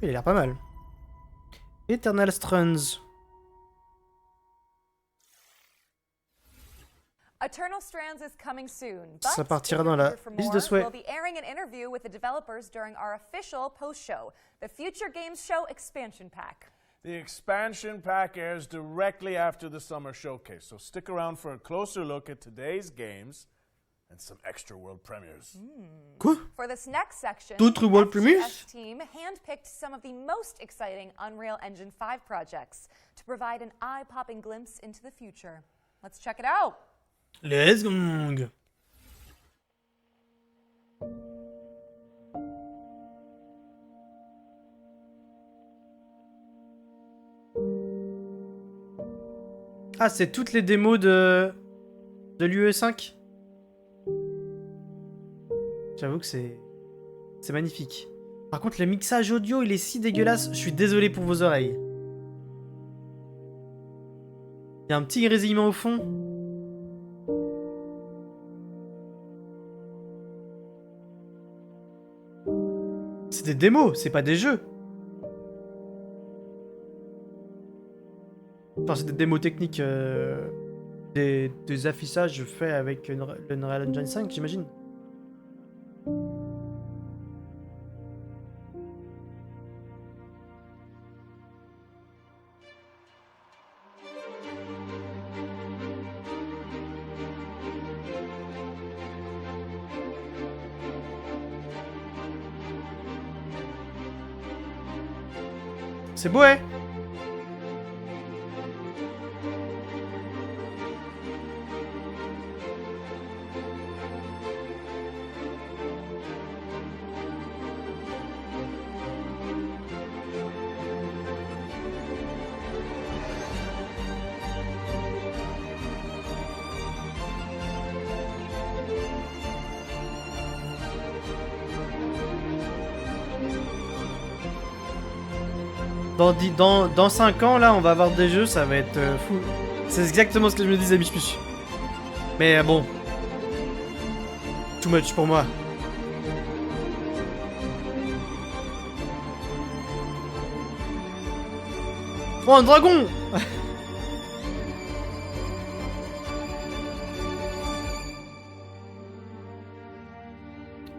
Il a l'air pas mal. Eternal Strands. Eternal Strands is coming soon. Ça partira dans la liste de souhaits. We'll be airing an interview with the developers during our official post-show, the Future Games Show Expansion Pack. The expansion pack airs directly after the summer showcase, so stick around for a closer look at today's games and some extra world premieres. Quoi? For this next section, D'autres world the premieres? FGS team handpicked some of the most exciting Unreal Engine 5 projects to provide an eye-popping glimpse into the future. Let's check it out. Let's go. Ah, c'est toutes les démos de l'UE5. J'avoue que c'est magnifique. Par contre, le mixage audio, il est si dégueulasse. Je suis désolé pour vos oreilles. Il y a un petit grésillement au fond. C'est des démos, c'est pas des jeux. Enfin, c'est des démos techniques, des affichages faits avec le Unreal Engine 5, j'imagine. C'est beau, hein? Dans 5 ans, là, on va avoir des jeux, ça va être fou. C'est exactement ce que je me disais, Michpuch. Mais bon. Too much pour moi. Oh, un dragon!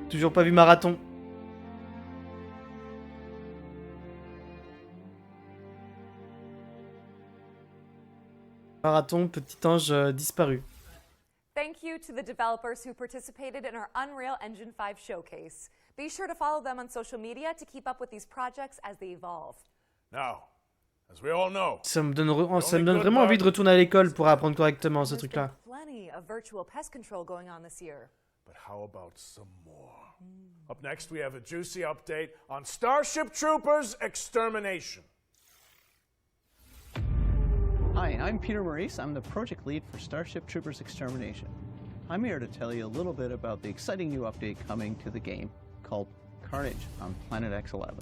Toujours pas vu Marathon. Marathon, petit ange disparu. Thank you to the developers who participated in our Unreal Engine 5 showcase. Be sure to follow them on social media to keep up with these projects as they evolve. Now, as we all know, Ça me donne vraiment envie de retourner à l'école pour apprendre correctement ce truc-là. Plenty of virtual pest control going on this year. but how about some more? Up next, we have a juicy update on Starship Troopers Extermination. Hi, I'm Peter Maurice. I'm the project lead for Starship Troopers Extermination. I'm here to tell you a little bit about the exciting new update coming to the game called Carnage on Planet X11.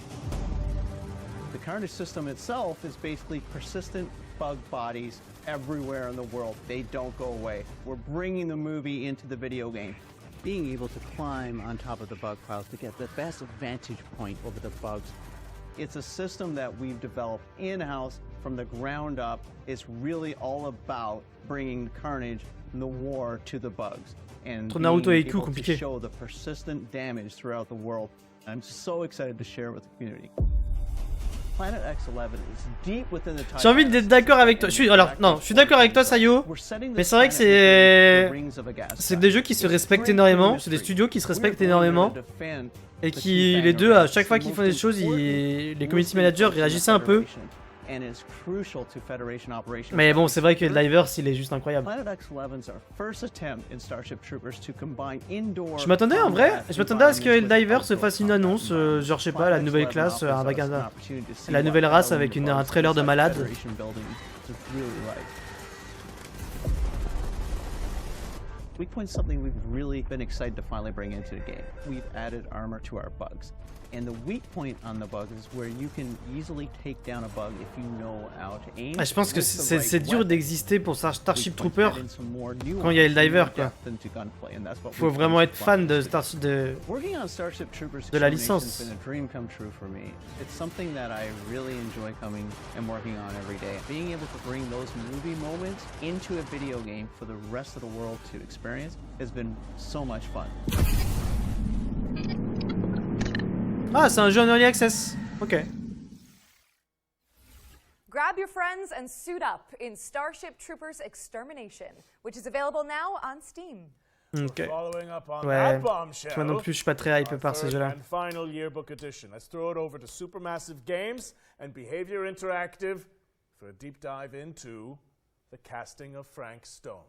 The Carnage system itself is basically persistent bug bodies everywhere in the world. They don't go away. We're bringing the movie into the video game. Being able to climb on top of the bug piles to get the best vantage point over the bugs. It's a system that we've developed in-house from the ground up. It's really all about bringing Carnage and the war to the bugs and being able to show the persistent damage throughout the world. I'm so excited to share it with the community. Planet X11 is deep within the J'ai envie d'être d'accord avec toi. Je suis d'accord avec toi, Sayo. Mais c'est vrai que c'est des jeux qui se respectent énormément. C'est des studios qui se respectent énormément. Et qui, les deux, à chaque fois qu'ils font des choses, les community managers réagissaient un peu. Mais bon, c'est vrai que Divers, il est juste incroyable. Je m'attendais en vrai, je m'attendais à ce que Divers se fasse une annonce, genre je sais pas, la nouvelle classe, avec la nouvelle race avec un trailer de malade. Weak Point's something we've really been excited to finally bring into the game. We've added armor to our bugs. And the weak point on the bug is where you can easily take down a bug if you know how to aim. Je pense que c'est dur d'exister pour Starship Trooper quand il y a le diver quoi. Faut vraiment être fan de la licence. It's something that I really enjoy coming and working on every day. Being able to bring those movie moments into a video game for the rest of the world to experience has been so much fun. Ah, c'est un jeu en early access. Ok. Grab your friends and suit up in Starship Troopers Extermination, which is available now on Steam. Ok. Ouais. Toi non plus, je suis pas très hype par ces jeux-là. Final yearbook edition. Let's throw it over to Supermassive Games and Behavior Interactive for a deep dive into the casting of Frank Stone.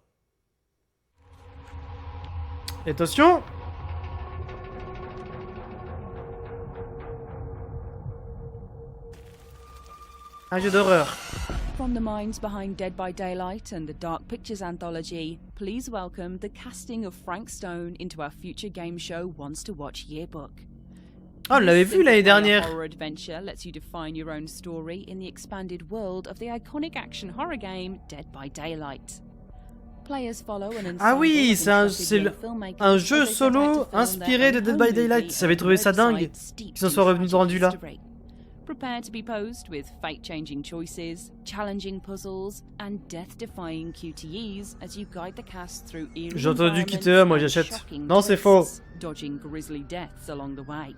Et attention. Un jeu d'horreur. From the minds behind Dead by Daylight and the Dark Pictures anthology, please welcome the casting of Frank Stone into our future game show Wants to Watch yearbook. Oh, on l'avait vu l'année dernière. Horror adventure lets you define your own story in the expanded world of the iconic action horror game Dead by Daylight. Players follow an ah oui, c'est un jeu solo inspiré de Dead by Daylight. J'avais trouvé ça dingue qu'ils en soient revenus rendus là. Prepare to be posed with fate-changing choices, challenging puzzles, and death-defying QTEs as you guide the cast through eerie J'ai entendu QTE, moi j'achète. Non, c'est faux. Dodging grisly deaths along the way.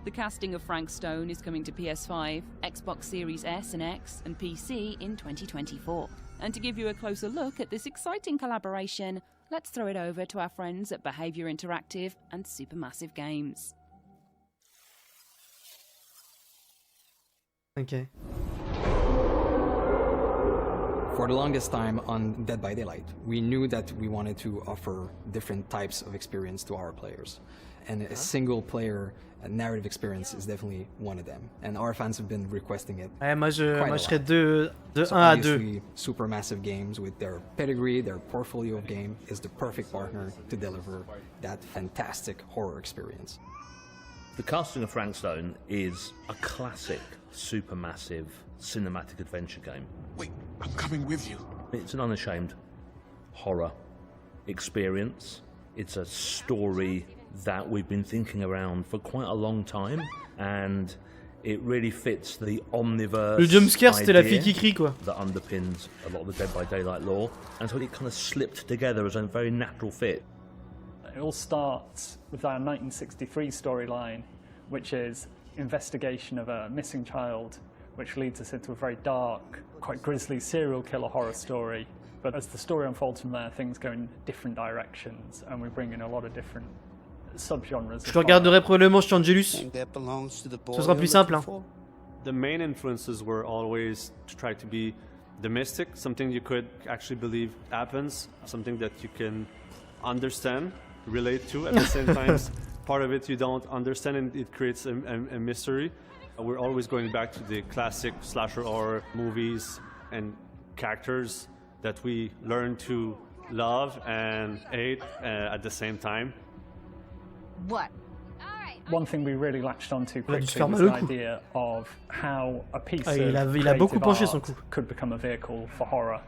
The casting of Frank Stone is coming to PS5, Xbox Series S and X, and PC in 2024. And to give you a closer look at this exciting collaboration, let's throw it over to our friends at Behavior Interactive and Supermassive Games. Okay. For the longest time on Dead by Daylight, we knew that we wanted to offer different types of experience to our players. And a single player narrative experience is definitely one of them. And our fans have been requesting it. Ouais, moi je serais de 1 à 2. Supermassive Games, with their pedigree, their portfolio of game, is the perfect partner to deliver that fantastic horror experience. The casting of Frank Stone is a classic Supermassive cinematic adventure game. Wait, I'm coming with you. It's an unashamed horror experience. It's a story that we've been thinking around for quite a long time, and it really fits the omniverse. Le jumpscare, c'était la fille qui crie quoi. That underpins a lot of the Dead by Daylight lore, and so it kind of slipped together as a very natural fit. It all starts with our 1963 storyline, which is investigation of a missing child, which leads us into a very dark, quite grisly serial killer horror story. But as the story unfolds from there, things go in different directions, and we bring in a lot of different subgenres. Je le regarderai probablement chez Angelus. Ce sera plus simple. Hein. The main influences were always to try to be the mystic, something you could actually believe happens, something that you can understand, relate to at the same time. part of it you don't understand, and it creates a mystery. We're always going back to the classic slasher horror movies and characters that we learn to love and hate at the same time. What? One thing we really latched onto Il a dû se quickly faire was mal the au cou. idea of how a piece Ah, of il a beaucoup creative penché son art cou. could become a vehicle for horror.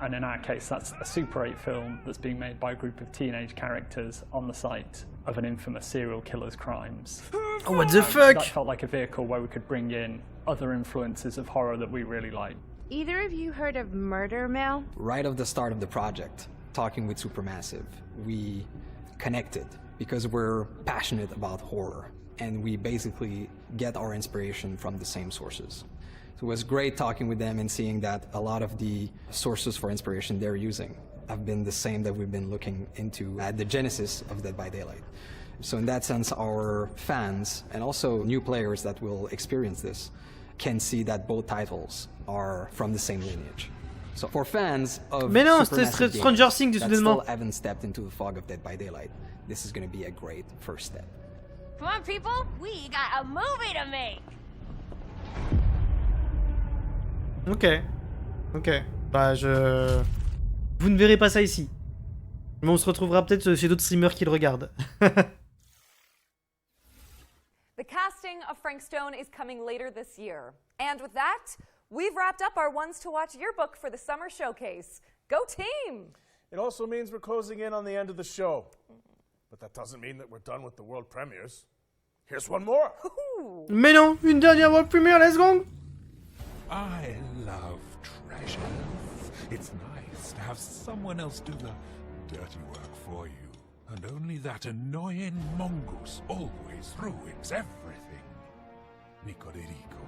And in our case, that's a Super 8 film that's being made by a group of teenage characters on the site of an infamous serial killer's crimes. Oh, what the fuck? That felt like a vehicle where we could bring in other influences of horror that we really like. Either of you heard of Murder Mill? Right at the start of the project, talking with Supermassive, we connected because we're passionate about horror and we basically get our inspiration from the same sources. So it was great talking with them and seeing that a lot of the sources for inspiration they're using have been the same that we've been looking into at the genesis of Dead by Daylight. So in that sense, our fans and also new players that will experience this can see that both titles are from the same lineage. So for fans of Mais non, Supermassive c'était games Stranger Things, that soudainement. still haven't stepped into the fog of Dead by Daylight, this is going to be a great first step. Come on, people. We got a movie to make. Ok. Ok. Bah, Vous ne verrez pas ça ici. Mais on se retrouvera peut-être chez d'autres streamers qui le regardent. The casting of Frank Stone is coming later this year. And with that, we've wrapped up our Ones to Watch yearbook for the summer showcase. Go team! It also means we're closing in on the end of the show. But that doesn't mean that we're done with the world premieres. Here's one more. Mais non, une dernière world premiere, let's go! I love treasures. It's nice to have someone else do the dirty work for you. And only that annoying mongoose always ruins everything. Nicoderico,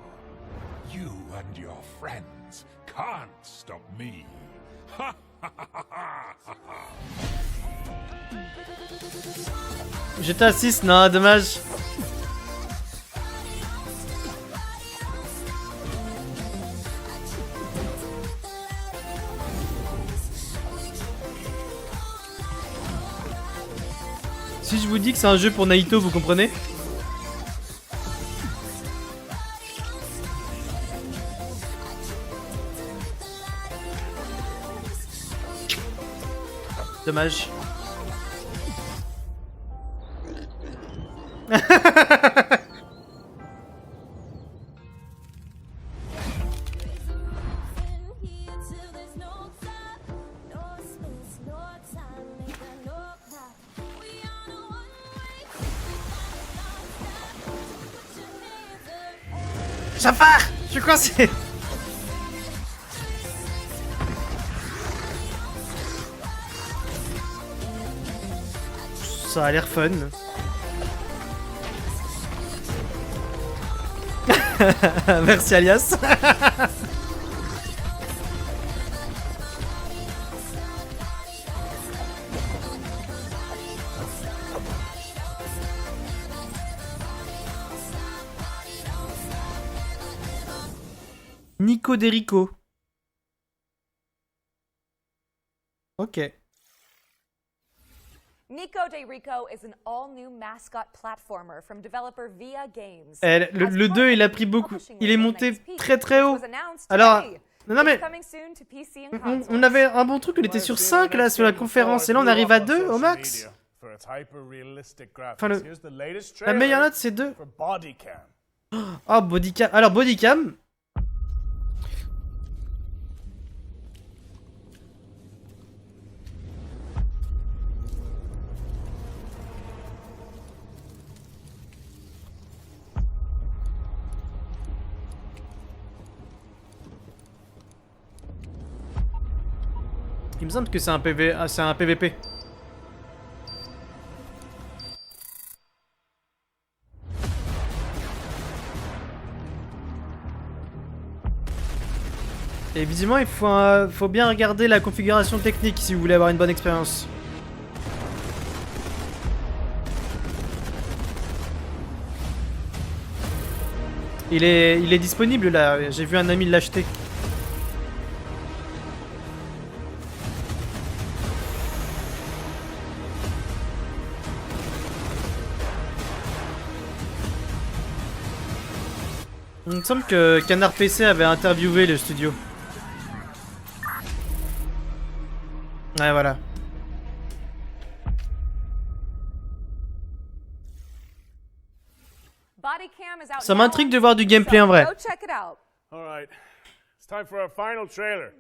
you and your friends can't stop me. Ha ha ha ha ha ha. GTA 6, non, dommage. Si je vous dis que c'est un jeu pour Naito, vous comprenez? Dommage. Jafar! Je suis coincé! Ça a l'air fun. Merci Alias. Nicoderico. Ok. Nico de Rico is an all-new mascot platformer from developer Via Games. Le 2, il a pris beaucoup. Il est monté très très haut. Alors, non mais, on avait un bon truc, on était sur 5 là sur la conférence, et là on arrive à 2 au max. Enfin, la meilleure note c'est 2. Oh, Bodycam. Alors, Bodycam. Il me semble que c'est un PV... ah, c'est un PVP. Et visiblement, il faut bien regarder la configuration technique si vous voulez avoir une bonne expérience. Il est disponible là, j'ai vu un ami l'acheter. Il me semble que Canard PC avait interviewé le studio. Ouais, voilà. Body cam is out Ça now, m'intrigue de voir du gameplay en so vrai. go check it out. All right, it's time for our final trailer.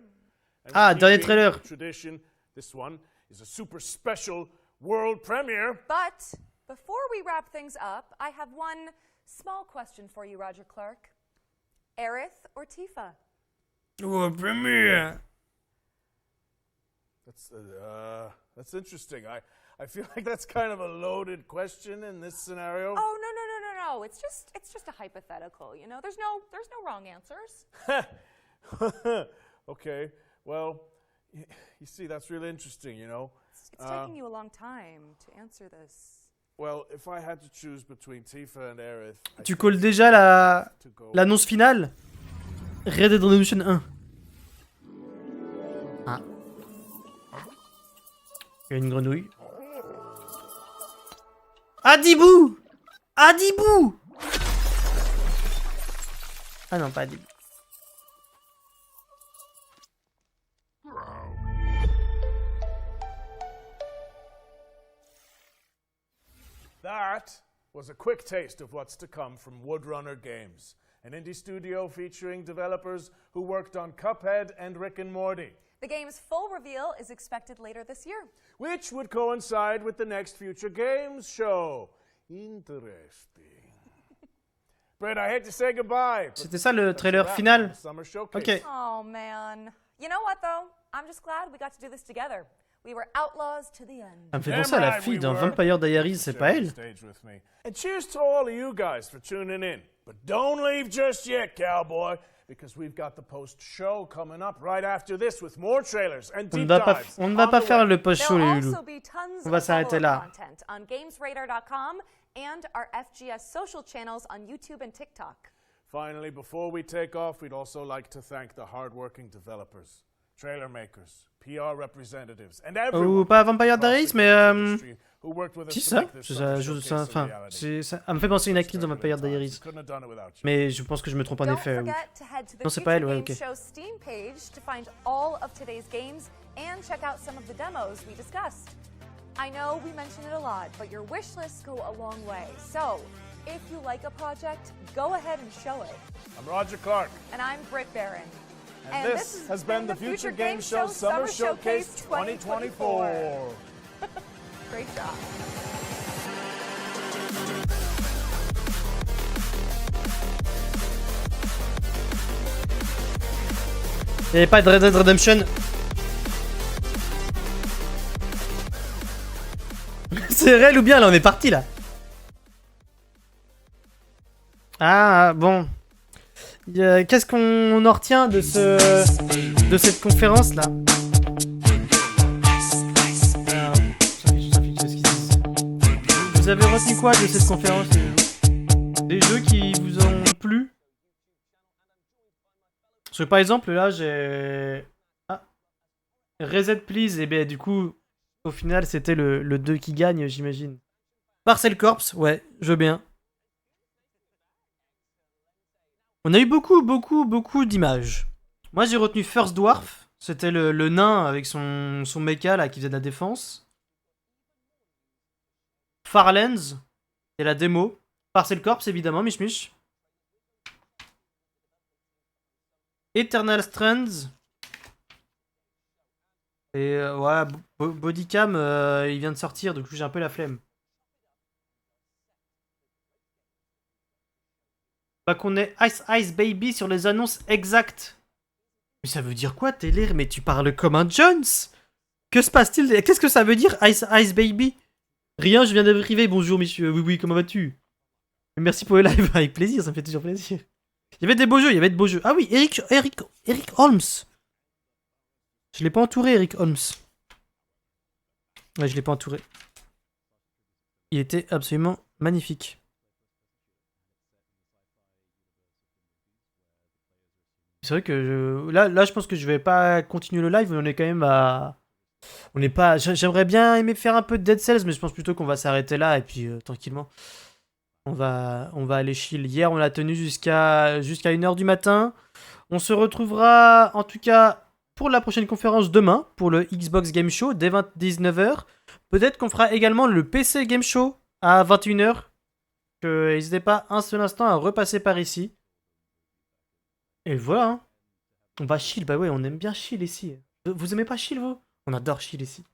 And Ah, dernier keeping trailer. with Tradition. This one is a super special world premiere. But before we wrap things up, I have one small question for you, Roger Clark. Aerith or Tifa? Oh, premiere. That's interesting. I feel like that's kind of a loaded question in this scenario. Oh no! It's just a hypothetical. You know, there's no wrong answers. Okay. Well, you see, that's really interesting. You know. It's taking you a long time to answer this. Well, if I had to choose between Tifa and Aerith, Tu colles déjà l'annonce finale? Red Dead Redemption 1. Ah. Il y a une grenouille. Adibou! Adibou! Ah non, pas Adibou. That was a quick taste of what's to come from Woodrunner Games, an indie studio featuring developers who worked on Cuphead and Rick and Morty. The game's full reveal is expected later this year. Which would coincide with the next Future Games show. Interesting. Brett, I hate to say goodbye. C'était ça le trailer final? Ok. Oh man. You know what though? I'm just glad we got to do this together. We were outlaws to the end. Ça me fait penser à la fille dans Vampire Diaries, c'est pas elle? And cheers to all of you guys for tuning in. But don't leave just yet, cowboy, because we've got the post-show coming up right after this with more trailers and deep dives. On ne va pas faire le post-show, les loulous. On va of s'arrêter là. content on GamesRadar.com and our FGS social channels on YouTube and TikTok. Finally, before we take off, we'd also like to thank the hardworking developers, trailer makers, PR representatives, and everyone. Ou pas Vampire Diaries, mais who worked with us si to ça, make this such a showcase of enfin, reality. ça me fait penser à une actrice dans Vampire Diaries. Couldn't have done it without you. Mais je pense que je me trompe en Don't effet. forget to head to the Non, c'est pas elle, Future ouais, Games ok. Show Steam page to find all of today's games and check out some of the demos we discussed. I know we mention it a lot, but your wish lists go a long way. So, if you like a project, go ahead and show it. I'm Roger Clark. And I'm Britt Barron. And this has been the Future Game Show Summer Showcase 2024. Great job. Il n'y avait pas de Red Dead Redemption. C'est réel ou bien là on est parti là. Ah bon. Qu'est-ce qu'on en retient de cette conférence là? Vous avez retenu quoi de cette conférence? Des jeux qui vous ont plu? Parce que par exemple là j'ai... Ah. Reset Please, et bien du coup au final c'était le 2 qui gagne j'imagine. Parcel Corps, ouais, je veux bien. On a eu beaucoup d'images. Moi j'ai retenu First Dwarf, c'était le nain avec son mecha là qui faisait de la défense. Farlands, c'est la démo. Parcel Corps évidemment, Mich. Eternal Strands. Et ouais, Bodycam il vient de sortir, du coup j'ai un peu la flemme. Bah qu'on ait Ice Baby sur les annonces exactes. Mais ça veut dire quoi, Taylor? Mais tu parles comme un Jones. Que se passe-t-il? Qu'est-ce que ça veut dire, Ice Baby? Rien, je viens d'arriver. Bonjour, messieurs. Oui, comment vas-tu? Merci pour le live. Avec plaisir, ça me fait toujours plaisir. Il y avait des beaux jeux, il y avait de beaux jeux. Ah oui, Eric Holmes. Je l'ai pas entouré, Eric Holmes. Ouais, je l'ai pas entouré. Il était absolument magnifique. C'est vrai que là, je pense que je vais pas continuer le live. On est quand même à... On n'est pas... J'aimerais bien aimer faire un peu de Dead Cells, mais je pense plutôt qu'on va s'arrêter là et puis tranquillement. On va aller chill. Hier, on l'a tenu jusqu'à 1h du matin. On se retrouvera, en tout cas, pour la prochaine conférence demain, pour le Xbox Game Show, dès 19h. Peut-être qu'on fera également le PC Game Show à 21h. N'hésitez pas un seul instant à repasser par ici. Et voilà, hein. On va chill. Bah ouais, on aime bien chill ici. Vous aimez pas chill, vous? On adore chill ici.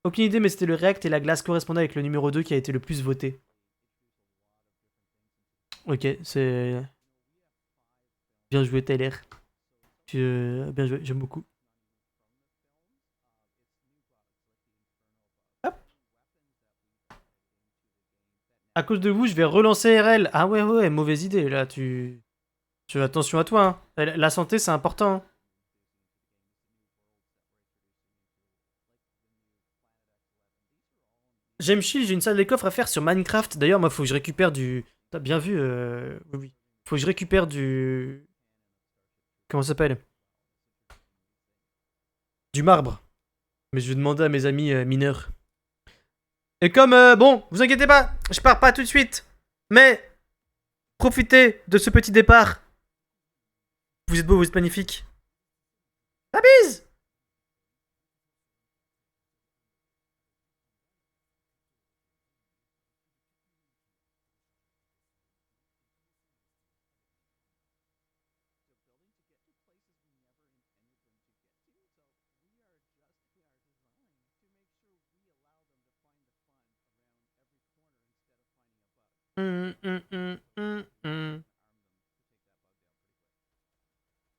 Aucune idée, mais c'était le React et la glace correspondait avec le numéro 2 qui a été le plus voté. Ok, c'est... Bien joué, Tyler. Bien joué, j'aime beaucoup. Hop. À cause de vous, je vais relancer RL. Ah ouais, mauvaise idée, là, tu fais attention à toi, hein. La santé, c'est important, hein. J'aime chill, j'ai une salle des coffres à faire sur Minecraft. D'ailleurs, moi, faut que je récupère du... T'as bien vu, oui. Faut que je récupère du... Comment ça s'appelle? Du marbre. Mais je vais demander à mes amis mineurs. Et comme, bon, vous inquiétez pas, je pars pas tout de suite. Mais, profitez de ce petit départ. Vous êtes beaux, vous êtes magnifiques. La bise!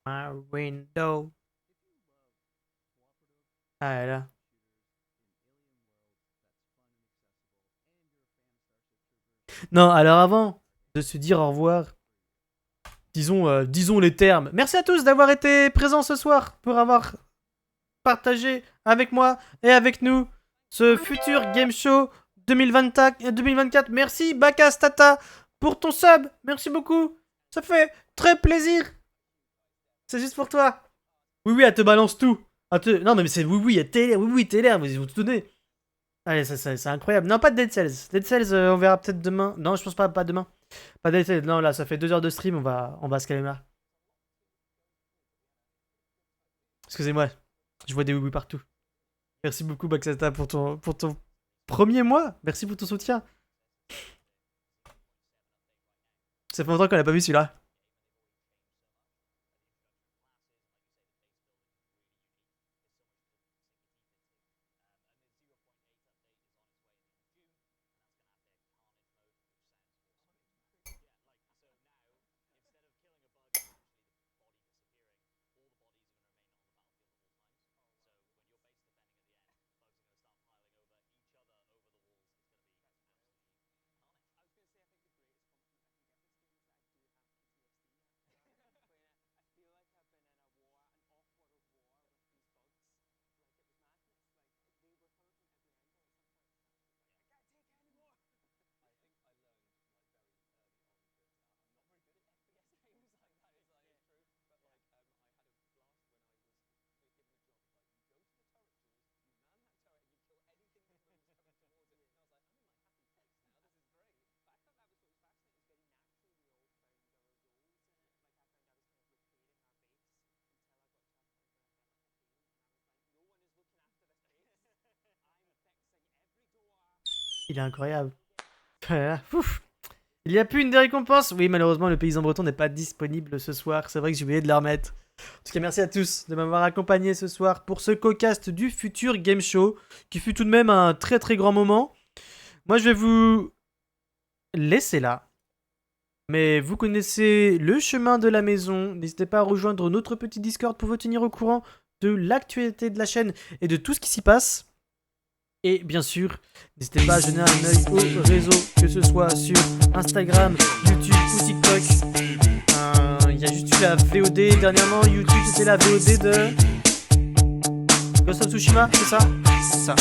My window. Ah là. Non, alors avant de se dire au revoir, disons les termes. Merci à tous d'avoir été présents ce soir, pour avoir partagé avec moi et avec nous ce futur Game Show 2024. Merci Bakas Tata pour ton sub. Merci beaucoup. Ça fait très plaisir. C'est juste pour toi. Oui, elle te balance tout. Non, mais c'est oui, TLR. Oui, TLR. Ils vont tout donner. Allez, c'est incroyable. Non, pas de Dead Cells. Dead Cells, on verra peut-être demain. Non, je pense pas demain. Pas Dead Cells. Non, là, ça fait 2 heures de stream. On va se calmer là. Excusez-moi. Je vois des oui partout. Merci beaucoup, Baxata, pour ton premier mois. Merci pour ton soutien. Ça fait longtemps qu'on n'a pas vu celui-là. Il est incroyable. Ouf. Il n'y a plus une des récompenses. Oui, malheureusement, le paysan breton n'est pas disponible ce soir. C'est vrai que j'ai oublié de la remettre. En tout cas, merci à tous de m'avoir accompagné ce soir pour ce co-cast du futur Game Show, qui fut tout de même un très très grand moment. Moi, je vais vous laisser là. Mais vous connaissez le chemin de la maison. N'hésitez pas à rejoindre notre petit Discord pour vous tenir au courant de l'actualité de la chaîne et de tout ce qui s'y passe. Et bien sûr, n'hésitez pas à jeter un œil aux réseaux, que ce soit sur Instagram, YouTube ou TikTok. Il y a juste eu la VOD dernièrement. YouTube, c'était la VOD de Ghost of Tsushima, c'est ça? C'est ça.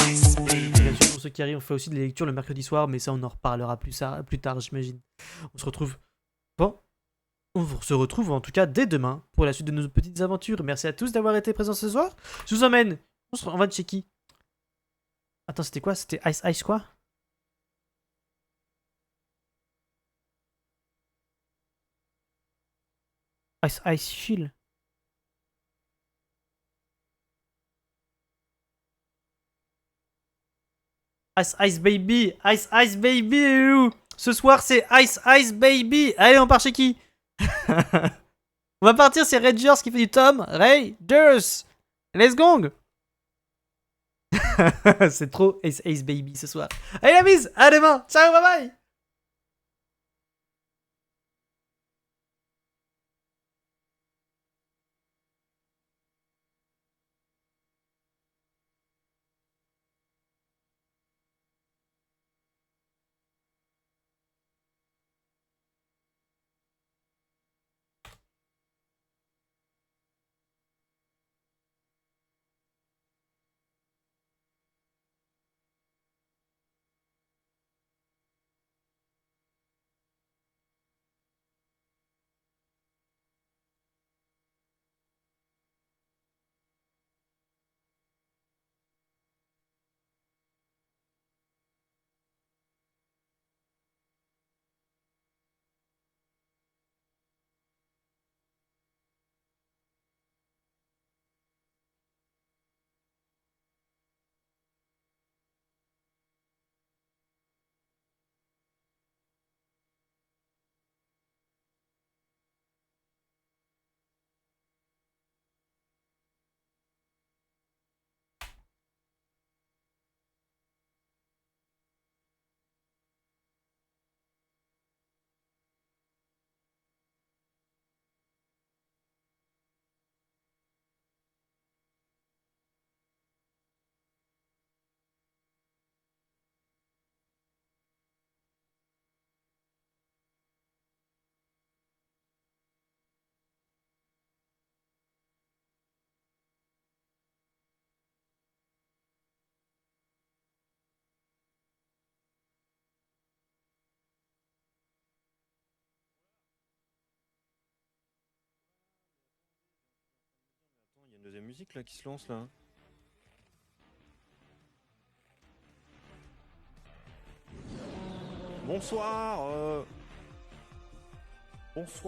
Et bien sûr, pour ceux qui arrivent, on fait aussi des lectures le mercredi soir, mais ça, on en reparlera plus tard, j'imagine. On se retrouve. Bon. On se retrouve en tout cas dès demain pour la suite de nos petites aventures. Merci à tous d'avoir été présents ce soir. Je vous emmène. On va chez qui? Attends, c'était quoi? C'était Ice quoi? Ice chill. Ice baby. Ice baby. Ce soir c'est Ice baby. Allez, on part chez qui? On va partir, c'est Rangers qui fait du Tom Raiders. Let's go. C'est trop Ice baby ce soir. Allez la bise, à demain. Ciao, bye bye. Il y a une deuxième musique là qui se lance là. Bonsoir. Bonsoir.